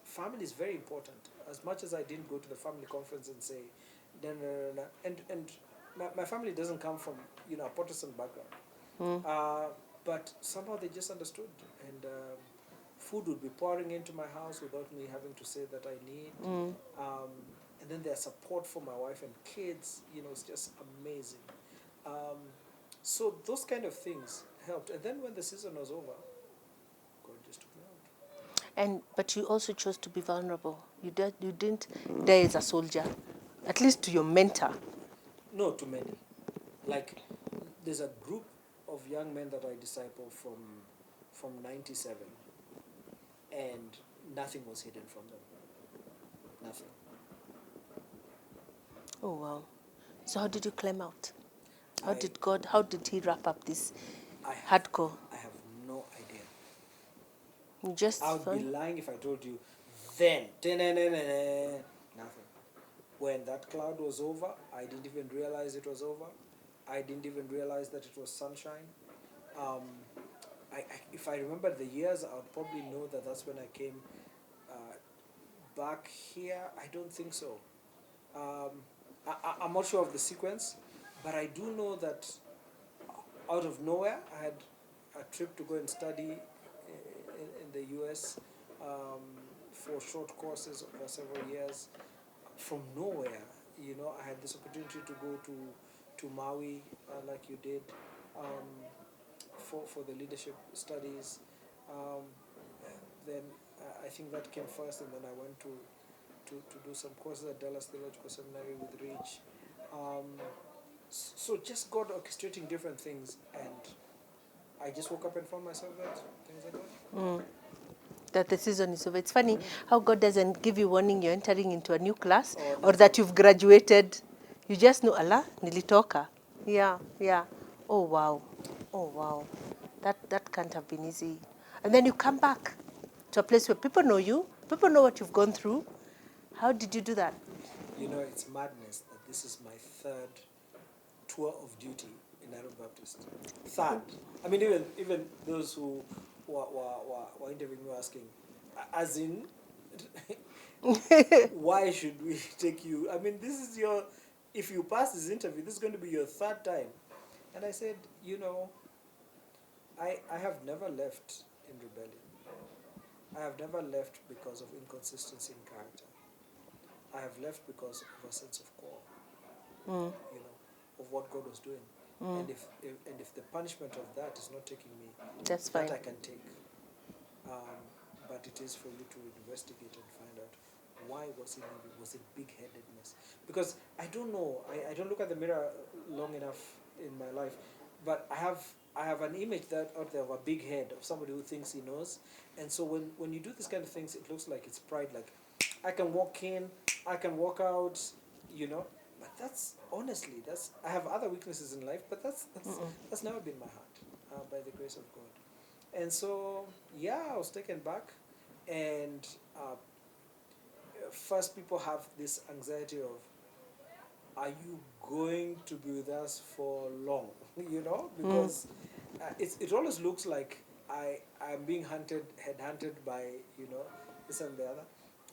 Family is very important. As much as I didn't go to the family conference and say, no. And my family doesn't come from, you know, a Protestant background. But somehow they just understood. And food would be pouring into my house without me having to say that I need. And then their support for my wife and kids, you know, it's just amazing. So those kind of things helped. And then when the season was over, God just took me out. But you also chose to be vulnerable. You didn't die as a soldier, at least to your mentor. No, too many. Like, there's a group of young men that I discipled from 97, and nothing was hidden from them. Nothing. Oh wow! So how did you climb out? How did he wrap up this hardcore? I have no idea. You just I would be lying if I told you then. Nothing. When that cloud was over, I didn't even realize it was over. I didn't even realize that it was sunshine. If I remember the years, I would probably know that that's when I came back here. I don't think so. I'm not sure of the sequence, but I do know that out of nowhere, I had a trip to go and study in the US for short courses over several years. From nowhere, you know, I had this opportunity to go to Maui, like you did, for the leadership studies. Then I think that came first, and then I went to do some courses at Dallas Theological Seminary with Rich. So just God orchestrating different things, and I just woke up and found myself that things are good. that the season is over. It's funny how God doesn't give you warning you're entering into a new class or that you've graduated. You just know, Allah, nilitoka. Yeah. Oh wow. That can't have been easy. And then you come back to a place where people know you, people know what you've gone through. How did you do that? You know, it's madness that this is my third tour of duty in Nairobi Baptist. Third. I mean, even those who were interviewing me asking, as in, why should we take you? I mean, this is if you pass this interview, this is going to be your third time. And I said, you know, I have never left in rebellion. I have never left because of inconsistency in character. I have left because of a sense of call, you know, of what God was doing. And if the punishment of that is not taking me, That's that fine. I can take. but it is for you to investigate and find out why was he leaving. Was it big-headedness? Because I don't know. I don't look at the mirror long enough in my life, but I have an image that out there of a big head, of somebody who thinks he knows. And so when you do these kind of things, it looks like it's pride. Like, I can walk in, I can walk out, you know. But that's honestly, I have other weaknesses in life, but that's never been my heart, by the grace of God. And so yeah, I was taken back, and first people have this anxiety of, are you going to be with us for long? You know, because it always looks like I'm being headhunted by, you know, this and the other,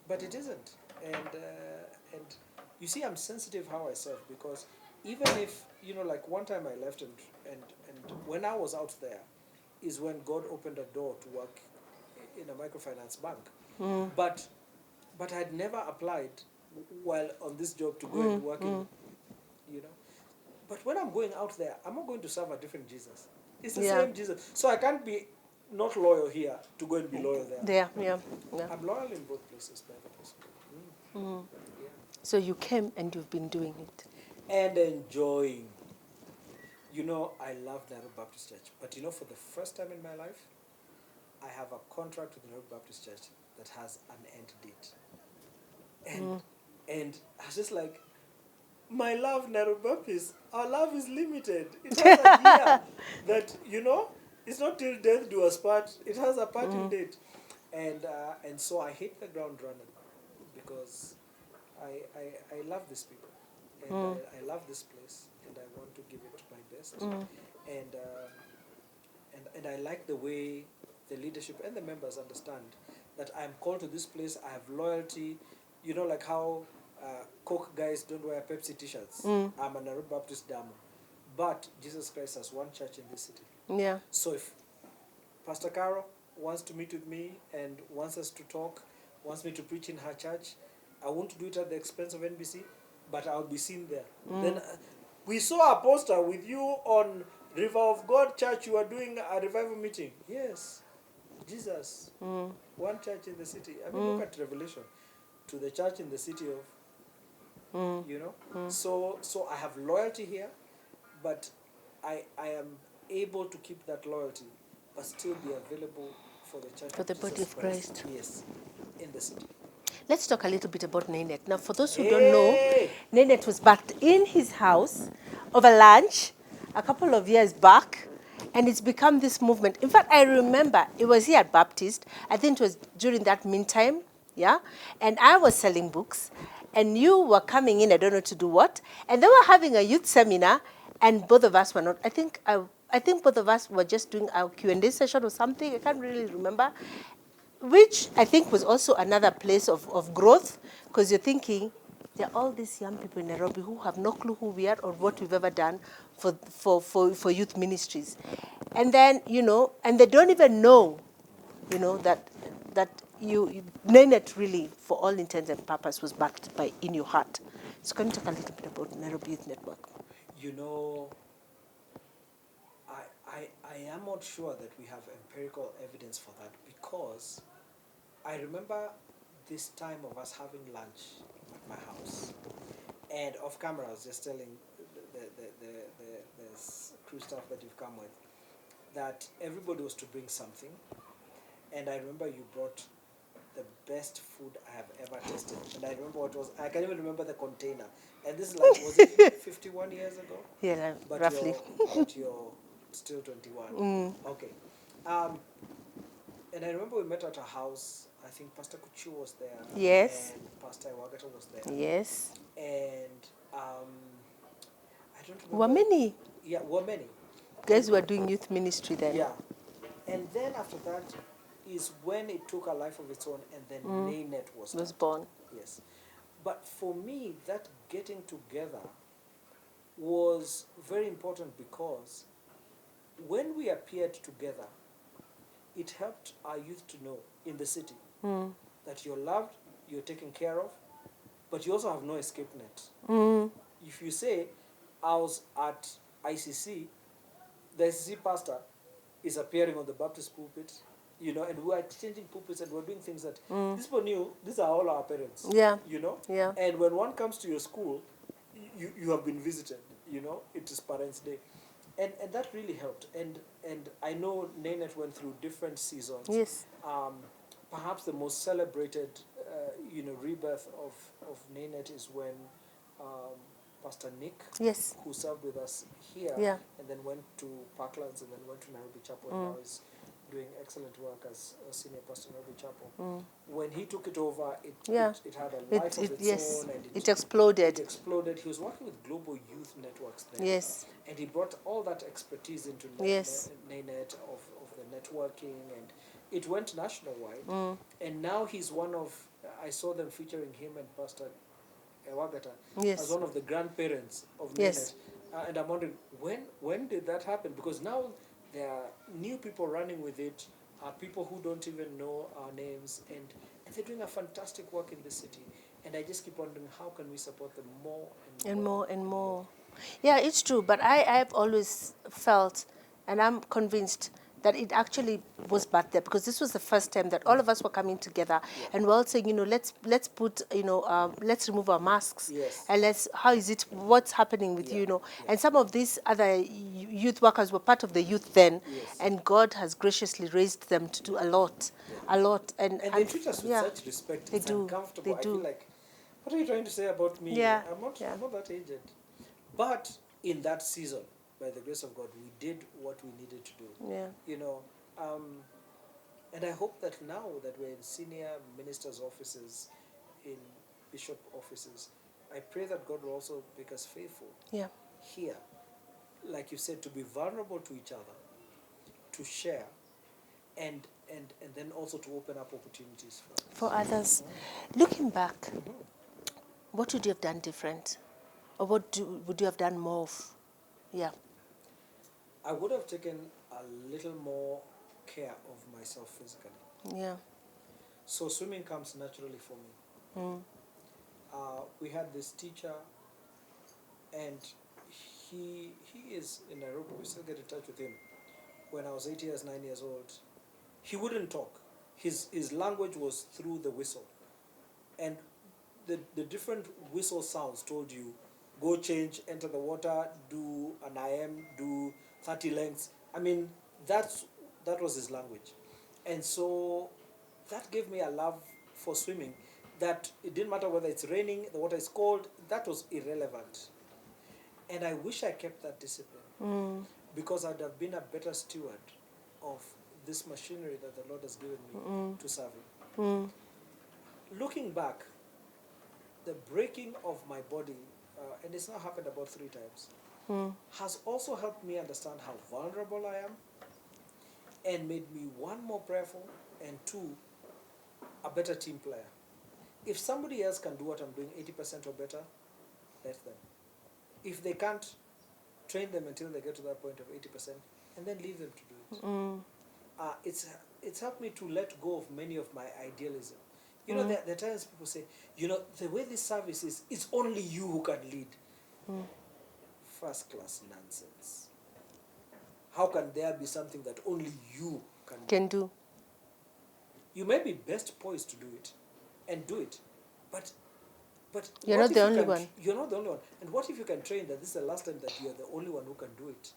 but it isn't. And you see, I'm sensitive how I serve, because even if, you know, like one time I left, and when I was out there is when God opened a door to work in a microfinance bank. But I'd never applied while on this job to go and work in, you know. But when I'm going out there, I'm not going to serve a different Jesus. It's the same Jesus. So I can't be not loyal here to go and be loyal there. Yeah. I'm loyal in both places, by the grace of God. Yeah. So you came and you've been doing it. And enjoying. You know, I love Nairobi Baptist Church. But you know, for the first time in my life, I have a contract with the Nairobi Baptist Church that has an end date. And I was just like, my love, Nairobi Baptist, our love is limited. It has a year that, you know, it's not till death do us part. It has a parting date. And so I hit the ground running, because I love these people, and I love this place, and I want to give it my best. And I like the way the leadership and the members understand that I'm called to this place. I have loyalty. You know, like how Coke guys don't wear Pepsi t-shirts. I'm a Nairobi Baptist Damo. But Jesus Christ has one church in this city. Yeah. So if Pastor Carole wants to meet with me and wants us to talk, wants me to preach in her church, I won't do it at the expense of NBC, but I'll be seen there. Then we saw a poster with you on River of God Church. You are doing a revival meeting. Yes, Jesus, one church in the city. I mean, look at Revelation, to the church in the city of, you know. So I have loyalty here, but I am able to keep that loyalty, but still be available for the church For the body of Christ. Yes, in the city. Let's talk a little bit about Nainet. Now, for those who don't know, Nainet was backed in his house over lunch a couple of years back, and it's become this movement. In fact, I remember it was here at Baptist. I think it was during that meantime, yeah? And I was selling books, and you were coming in, I don't know to do what, and they were having a youth seminar, and both of us were not. I think both of us were just doing our Q&A session or something. I can't really remember. Which I think was also another place of growth, because you're thinking, there are all these young people in Nairobi who have no clue who we are or what we've ever done for youth ministries. And then, you know, and they don't even know, you know, that Nainet really, for all intents and purposes, was backed by In Your Heart. So can you talk a little bit about Nairobi Youth Network? You know, I am not sure that we have empirical evidence for that, because I remember this time of us having lunch at my house, and off camera I was just telling the crew staff that you've come with that everybody was to bring something, and I remember you brought the best food I have ever tasted, and I remember what it was. I can't even remember the container, and this is like, was it 51 years ago? Yeah, But roughly. But you're still 21. Okay. And I remember we met at a house. I think Pastor Kuchu was there. Yes. And Pastor Iwagata was there. Yes. And I don't remember. Were many Yeah, were many. guys who were doing youth ministry then. Yeah. And then after that is when it took a life of its own, and then Nainet was born. Yes. But for me, that getting together was very important, because when we appeared together, it helped our youth to know in the city that you're loved, you're taken care of, but you also have no escape net. If you say, I was at ICC, the ICC pastor is appearing on the Baptist pulpit, you know, and we were exchanging pulpits and we were doing things that these people knew, these are all our parents, Yeah. you know. Yeah. And when one comes to your school, you have been visited, you know, it is Parents' Day. And that really helped. And I know Naynet went through different seasons. Yes. Perhaps the most celebrated, you know, rebirth of Naynet is when Pastor Nick, Yes. who served with us here, Yeah. and then went to Parklands and then went to Nairobi Chapel, and now is doing excellent work as a senior pastor in Nairobi Chapel. When he took it over, Yeah. it had a life of its yes. own, and It exploded. it exploded. He was working with global youth networks then. Yes. And he brought all that expertise into Yes. NANET of the networking, and it went national-wide. And now he's one of, I saw them featuring him and Pastor Ewagata Yes. as one of the grandparents of Yes. NANET. And I'm wondering, when did that happen? Because now there are new people running with it, people who don't even know our names, and they're doing a fantastic work in this city. And I just keep wondering, how can we support them more And more and more. Yeah, it's true. But I've always felt, and I'm convinced, that it actually was bad there, because this was the first time that all of us were coming together and we're all saying, you know, let's put, you know, let's remove our masks. Yes. And how is it, what's happening with you, you know. And some of these other youth workers were part of the youth then, Yes. and God has graciously raised them to do a lot. And they treat us with yeah, such respect. they It's do. uncomfortable. They I do. feel like, what are you trying to say about me? Yeah, I'm not yeah. that aged. But in that season, by the grace of God, we did what we needed to do. Yeah. You know, and I hope that now that we're in senior ministers' offices, in bishop offices, I pray that God will also make us faithful Yeah. here, like you said, to be vulnerable to each other, to share, and then also to open up opportunities for others. For others. Looking back, what would you have done different? Or would you have done more of? Yeah. I would have taken a little more care of myself physically. Yeah. So swimming comes naturally for me. We had this teacher, and he is in Nairobi. We still get in touch with him. When I was 8 years, 9 years old, he wouldn't talk. His language was through the whistle. And the different whistle sounds told you, go change, enter the water, do an IM, do 30 lengths. I mean, that was his language. And so that gave me a love for swimming, that it didn't matter whether it's raining, the water is cold, that was irrelevant. And I wish I kept that discipline, because I'd have been a better steward of this machinery that the Lord has given me to serve Him. Looking back, the breaking of my body, and it's now happened about 3 times, has also helped me understand how vulnerable I am, and made me, 1, more prayerful, and 2, a better team player. If somebody else can do what I'm doing 80% or better, let them. If they can't, train them until they get to that point of 80%, and then leave them to do it. It's helped me to let go of many of my idealism. You know, there are times people say, you know, the way this service is, it's only you who can lead. First class nonsense. How can there be something that only you can do? You may be best poised to do it, and do it, but You're what not if the you only can, one. You're not the only one. And what if you can train that this is the last time that you're the only one who can do it,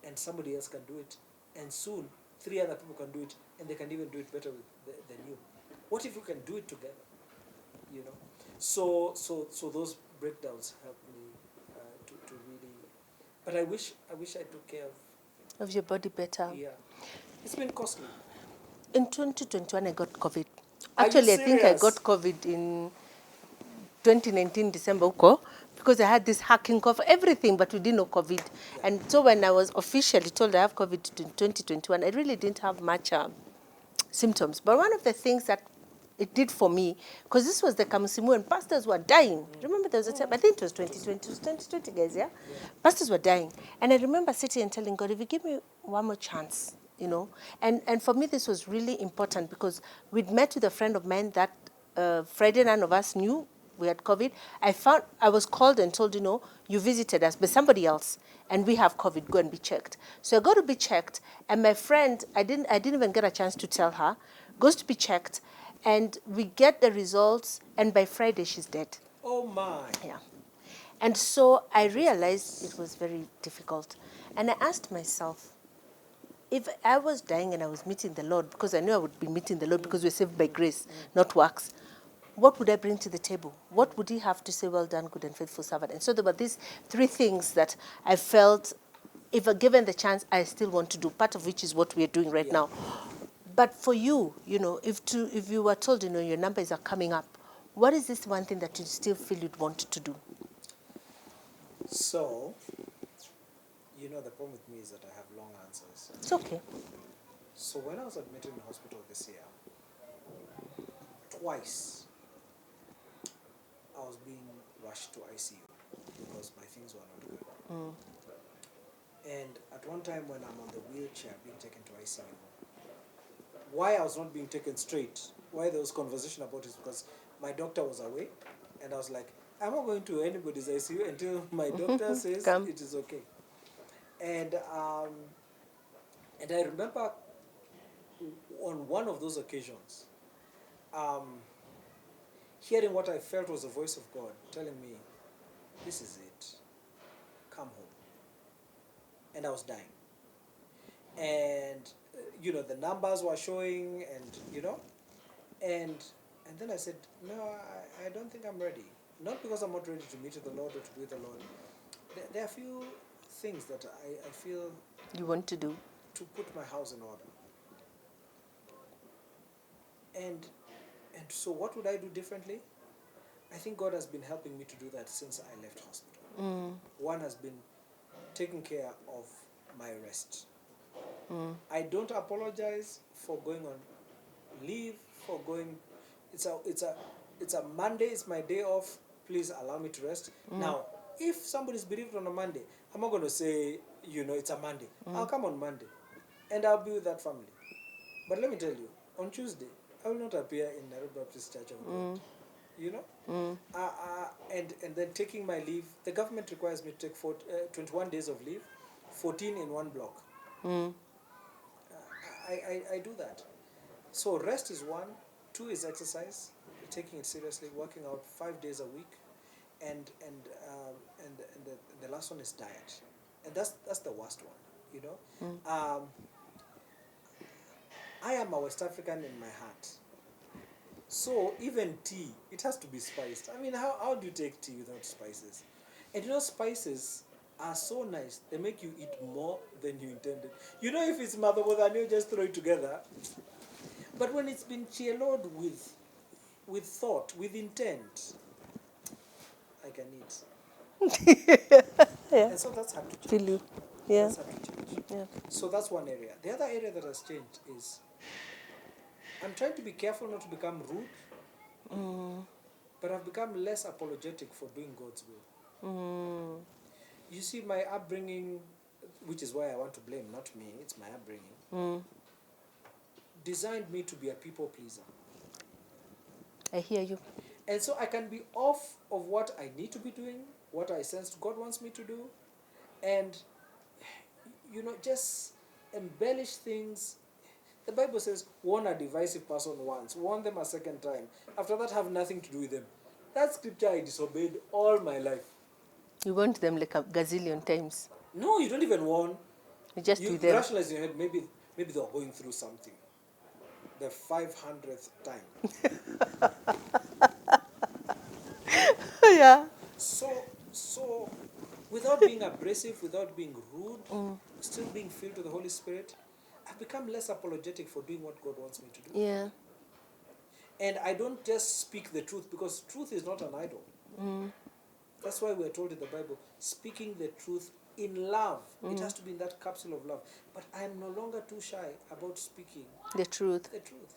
and somebody else can do it, and soon 3 other people can do it, and they can even do it better than you. What if you can do it together? You know, so those breakdowns helped me to really. But I wish I took care Of your body better. Yeah, it's been costly. In 2021, I got COVID. Are you Actually, I think I serious? got COVID in 2019 December, because I had this hacking cough, everything, but we didn't know COVID. And so when I was officially told I have COVID in 2021, I really didn't have much symptoms. But one of the things that it did for me, because this was the Kamusimu and pastors were dying. Remember there was a time, I think it was 2020, guys, yeah? Pastors were dying. And I remember sitting and telling God, if you give me one more chance, you know. And for me, this was really important, because we'd met with a friend of mine that Friday, none of us knew. we had COVID. I was called and told, you visited us, but somebody else, and we have COVID, go and be checked. So I go to be checked, and my friend, I didn't even get a chance to tell her, goes to be checked, and we get the results, and by Friday she's dead. Oh my. Yeah. And so I realized it was very difficult. And I asked myself, if I was dying and I was meeting the Lord, because I knew I would be meeting the Lord because we're saved by grace, not works, what would I bring to the table? What would he have to say, well done, good and faithful servant? And so there were these three things that I felt, if given the chance, I still want to do, part of which is what we are doing right now. But for you, if you were told, your numbers are coming up, what is this one thing that you still feel you'd want to do? So, the problem with me is that I have long answers. It's okay. So when I was admitted in hospital this year, twice I was being rushed to ICU because my things were not good. And at one time when I'm on the wheelchair being taken to ICU, why I was not being taken straight, why there was conversation about it, because my doctor was away, and I was like, I'm not going to anybody's ICU until my doctor says it is okay. And I remember on one of those occasions, hearing what I felt was the voice of God telling me, this is it, come home. And I was dying. And, the numbers were showing, and, and then I said, no, I don't think I'm ready. Not because I'm not ready to meet the Lord or to be with the Lord. There are a few things that I feel you want to do to put my house in order. And so what would I do differently? I think God has been helping me to do that since I left hospital. One has been taking care of my rest. I don't apologize for going on leave, for going. It's a Monday. It's my day off. Please allow me to rest. Now, if somebody's bereaved on a Monday, I'm not going to say, it's a Monday. I'll come on Monday, and I'll be with that family. But let me tell you, on Tuesday, I will not appear in Nairobi Baptist Church of God. And then taking my leave, the government requires me to take 21 days of leave, 14 in one block. I do that. So rest is one. Two is exercise, taking it seriously, working out 5 days a week, and the last one is diet, and that's the worst one. I am a West African in my heart. So even tea, it has to be spiced. I mean, how do you take tea without spices? And spices are so nice. They make you eat more than you intended. If it's madhobodan, you just throw it together. But when it's been chieloed with thought, with intent, I can eat. Yeah. And so that's hard to change. Feel you. Yeah. That's hard to change. Yeah. So that's one area. The other area that has changed is I'm trying to be careful not to become rude, but I've become less apologetic for doing God's will. You see, my upbringing, which is why I want to blame, not me, it's my upbringing, designed me to be a people pleaser. I hear you. And so I can be off of what I need to be doing, what I sense God wants me to do, and, just embellish things. The Bible says, warn a divisive person once, warn them a second time. After that, have nothing to do with them. That scripture I disobeyed all my life. You want them like a gazillion times. No, you don't even warn. You just You do them. rationalize in your head, maybe they are going through something. The 500th time. Yeah. So, without being abrasive, without being rude, still being filled with the Holy Spirit, I've become less apologetic for doing what God wants me to do. Yeah. And I don't just speak the truth, because truth is not an idol. That's why we're told in the Bible, speaking the truth in love. It has to be in that capsule of love. But I am no longer too shy about speaking The truth. the truth.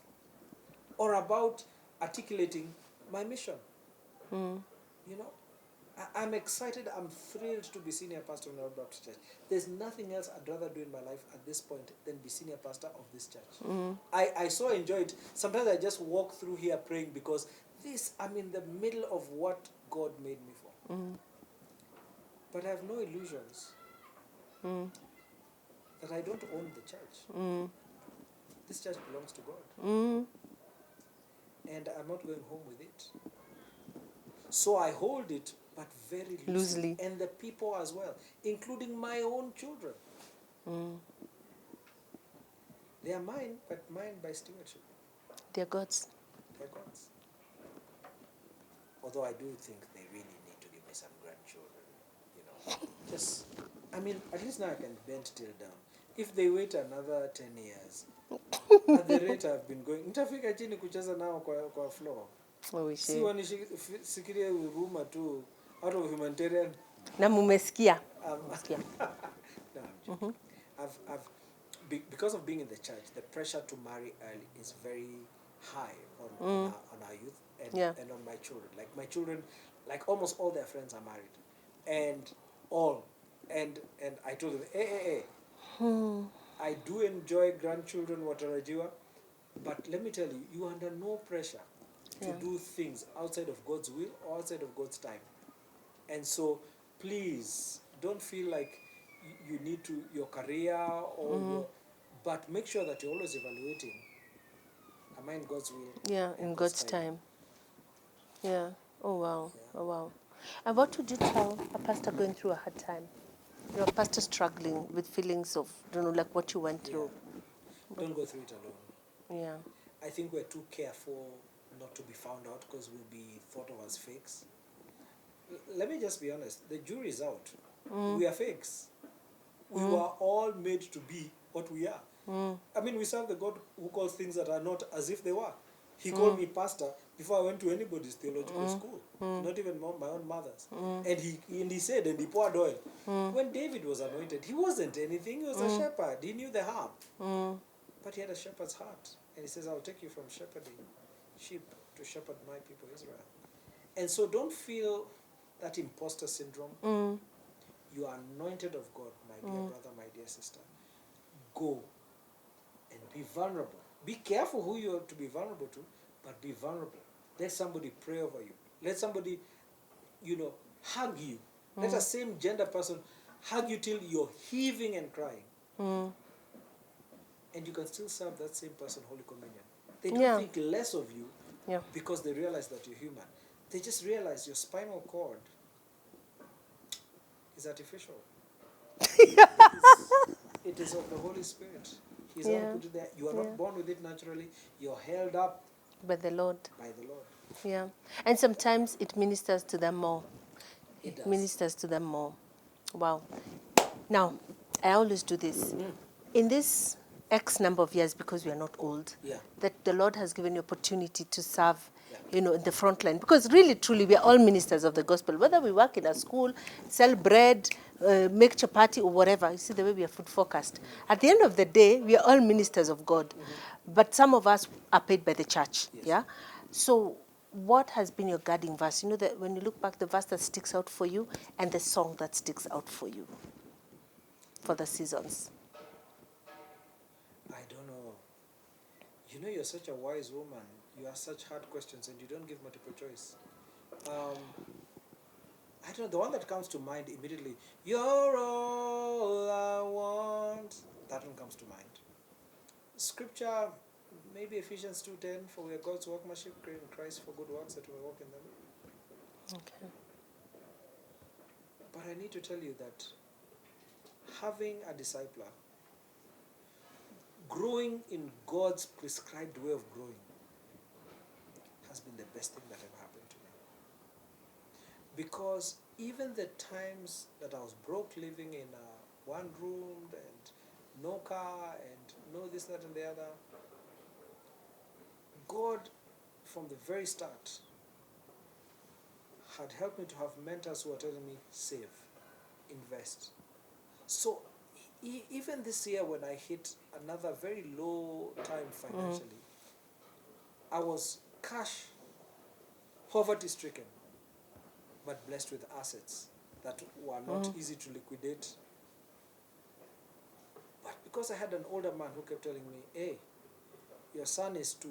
Or about articulating my mission. I'm excited. I'm thrilled to be senior pastor of North Baptist Church. There's nothing else I'd rather do in my life at this point than be senior pastor of this church. I so enjoy it. Sometimes I just walk through here praying because I'm in the middle of what God made me for. But I have no illusions that I don't own the church. This church belongs to God. And I'm not going home with it. So I hold it, but very loosely. And the people as well, including my own children. They are mine, but mine by stewardship. They're God's. They're God's. Although I do think they really need to give me some grandchildren, you know. Just, I mean, at least now I can bend till down. If they wait another 10 years, at the rate I've been going, nitafika chini kucheza nao kwa floor. Si wanisikirie huruma tu out of humanitarian. Na mumesikia. No, I'm joking. Because of being in the church, the pressure to marry early is very high on our youth and on my children. Like my children, like almost all their friends are married, and I told them, hey. I do enjoy grandchildren, watarajiwa, but let me tell you, you are under no pressure to do things outside of God's will or outside of God's time. And so, please, don't feel like you need to, your career or but make sure that you're always evaluating, am I in God's will? Yeah, in God's time. Yeah. Oh, wow. Yeah. Oh, wow. And what would you tell a pastor going through a hard time? You're a pastor struggling with feelings of, like what you went through. Don't go through it alone. Yeah. I think we're too careful not to be found out because we'll be thought of as fakes. Let me just be honest. The jury is out. We are fakes. We were all made to be what we are. I mean, we serve the God who calls things that are not as if they were. He called me pastor before I went to anybody's theological school, not even my own mother's. And he said, and he poured oil. When David was anointed, he wasn't anything. He was a shepherd. He knew the harp. But he had a shepherd's heart. And he says, I'll take you from shepherding sheep to shepherd my people Israel. And so don't feel that imposter syndrome. You are anointed of God, my dear brother, my dear sister. Go and be vulnerable. Be careful who you are to be vulnerable to, but be vulnerable. Let somebody pray over you. Let somebody, hug you. Let a same gender person hug you till you're heaving and crying. And you can still serve that same person Holy Communion. They don't think less of you because they realize that you're human. They just realize your spinal cord is artificial. It is of the Holy Spirit. He's not put it there. You are not born with it naturally. You're held up by the Lord. Yeah. And sometimes it ministers to them more. It does. Ministers to them more. Wow. Now, I always do this. In this X number of years, because we are not old, that the Lord has given you opportunity to serve, in the front line. Because really, truly, we are all ministers of the gospel. Whether we work in a school, sell bread, make chapati or whatever, you see the way we are food focused. At the end of the day, we are all ministers of God. But some of us are paid by the church. Yeah. So what has been your guiding verse? You know that when you look back, the verse that sticks out for you and the song that sticks out for you for the seasons. I don't know. You know, you're such a wise woman. You ask such hard questions and you don't give multiple choice. I don't know. The one that comes to mind immediately, you're all I want. That one comes to mind. Scripture, maybe Ephesians 2:10, for we are God's workmanship, created in Christ for good works that we walk in them. Okay. But I need to tell you that having a discipler, growing in God's prescribed way of growing, has been the best thing that ever happened to me. Because even the times that I was broke, living in a one room and no car and no this, that and the other, God from the very start had helped me to have mentors who were telling me, save, invest. So even this year when I hit another very low time financially, I was cash poverty stricken. but blessed with assets that were not easy to liquidate. But because I had an older man who kept telling me, hey, your son is 2.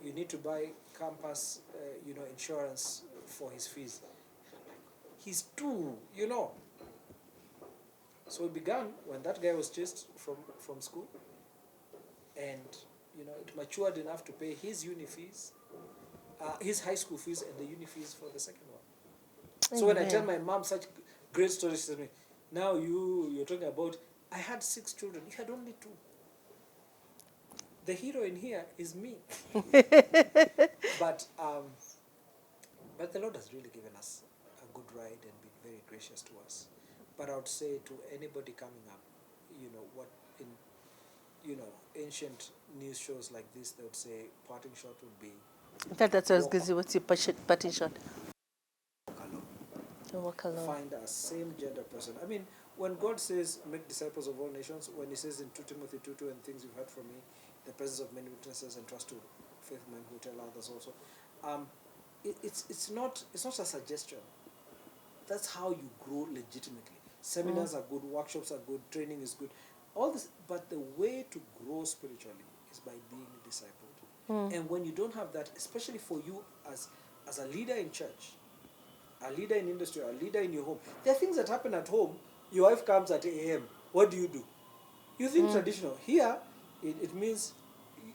You need to buy campus, insurance for his fees. He's 2, So it began when that guy was chased from school, and it matured enough to pay his uni fees, his high school fees, and the uni fees for the second one. So when I tell my mom such great stories, she says to me, now you're talking about, I had 6 children, you had only 2. The hero in here is me. But the Lord has really given us a good ride and been very gracious to us. But I would say to anybody coming up, what in ancient news shows like this, they would say parting shot would be. In fact, that's what I was going to say. What's your parting shot? Walk alone. Walk alone. Find a same gender person. I mean, when God says make disciples of all nations, when He says in 2 Timothy 2:2, and things you've heard from me, the presence of many witnesses, and trust to faithful men who tell others also. It's not a suggestion. That's how you grow legitimately. Seminars are good, workshops are good, training is good, all this. But the way to grow spiritually is by being discipled. And when you don't have that, especially for you as a leader in church, a leader in industry, a leader in your home, there are things that happen at home. Your wife comes at 8 a.m. What do? You think traditional. Here, it means,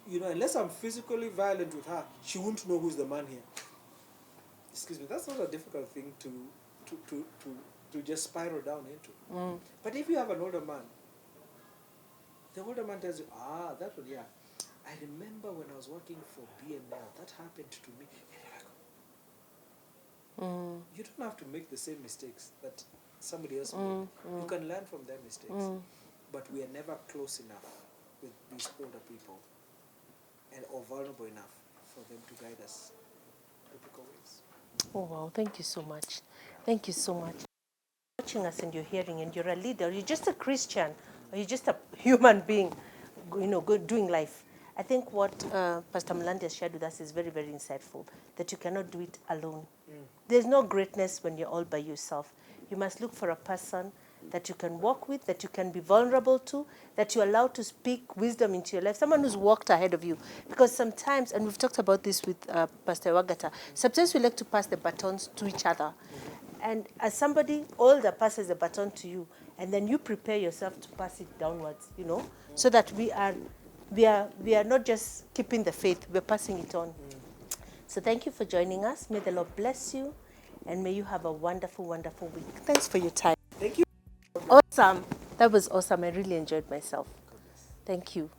unless I'm physically violent with her, she won't know who's the man here. Excuse me, that's not a difficult thing to just spiral down into. But if you have an older man, the older man tells you, that one, yeah. I remember when I was working for BNL, that happened to me. You don't have to make the same mistakes that somebody else made. You can learn from their mistakes. But we are never close enough with these older people or vulnerable enough for them to guide us biblical ways. Oh, wow. Thank you so much. Thank you so much. Watching us and you're hearing, and you're a leader, you're just a Christian, or you're just a human being, doing life. I think what Pastor Mulandi has shared with us is very, very insightful, that you cannot do it alone. There's no greatness when you're all by yourself. You must look for a person that you can walk with, that you can be vulnerable to, that you're allowed to speak wisdom into your life, someone who's walked ahead of you. Because sometimes, and we've talked about this with Pastor Wagata, sometimes we like to pass the batons to each other. And as somebody older passes the baton to you, and then you prepare yourself to pass it downwards, so that we are not just keeping the faith, we're passing it on. So thank you for joining us. May the Lord bless you, and may you have a wonderful, wonderful week. Thanks for your time. Thank you. Awesome. That was awesome. I really enjoyed myself. Thank you.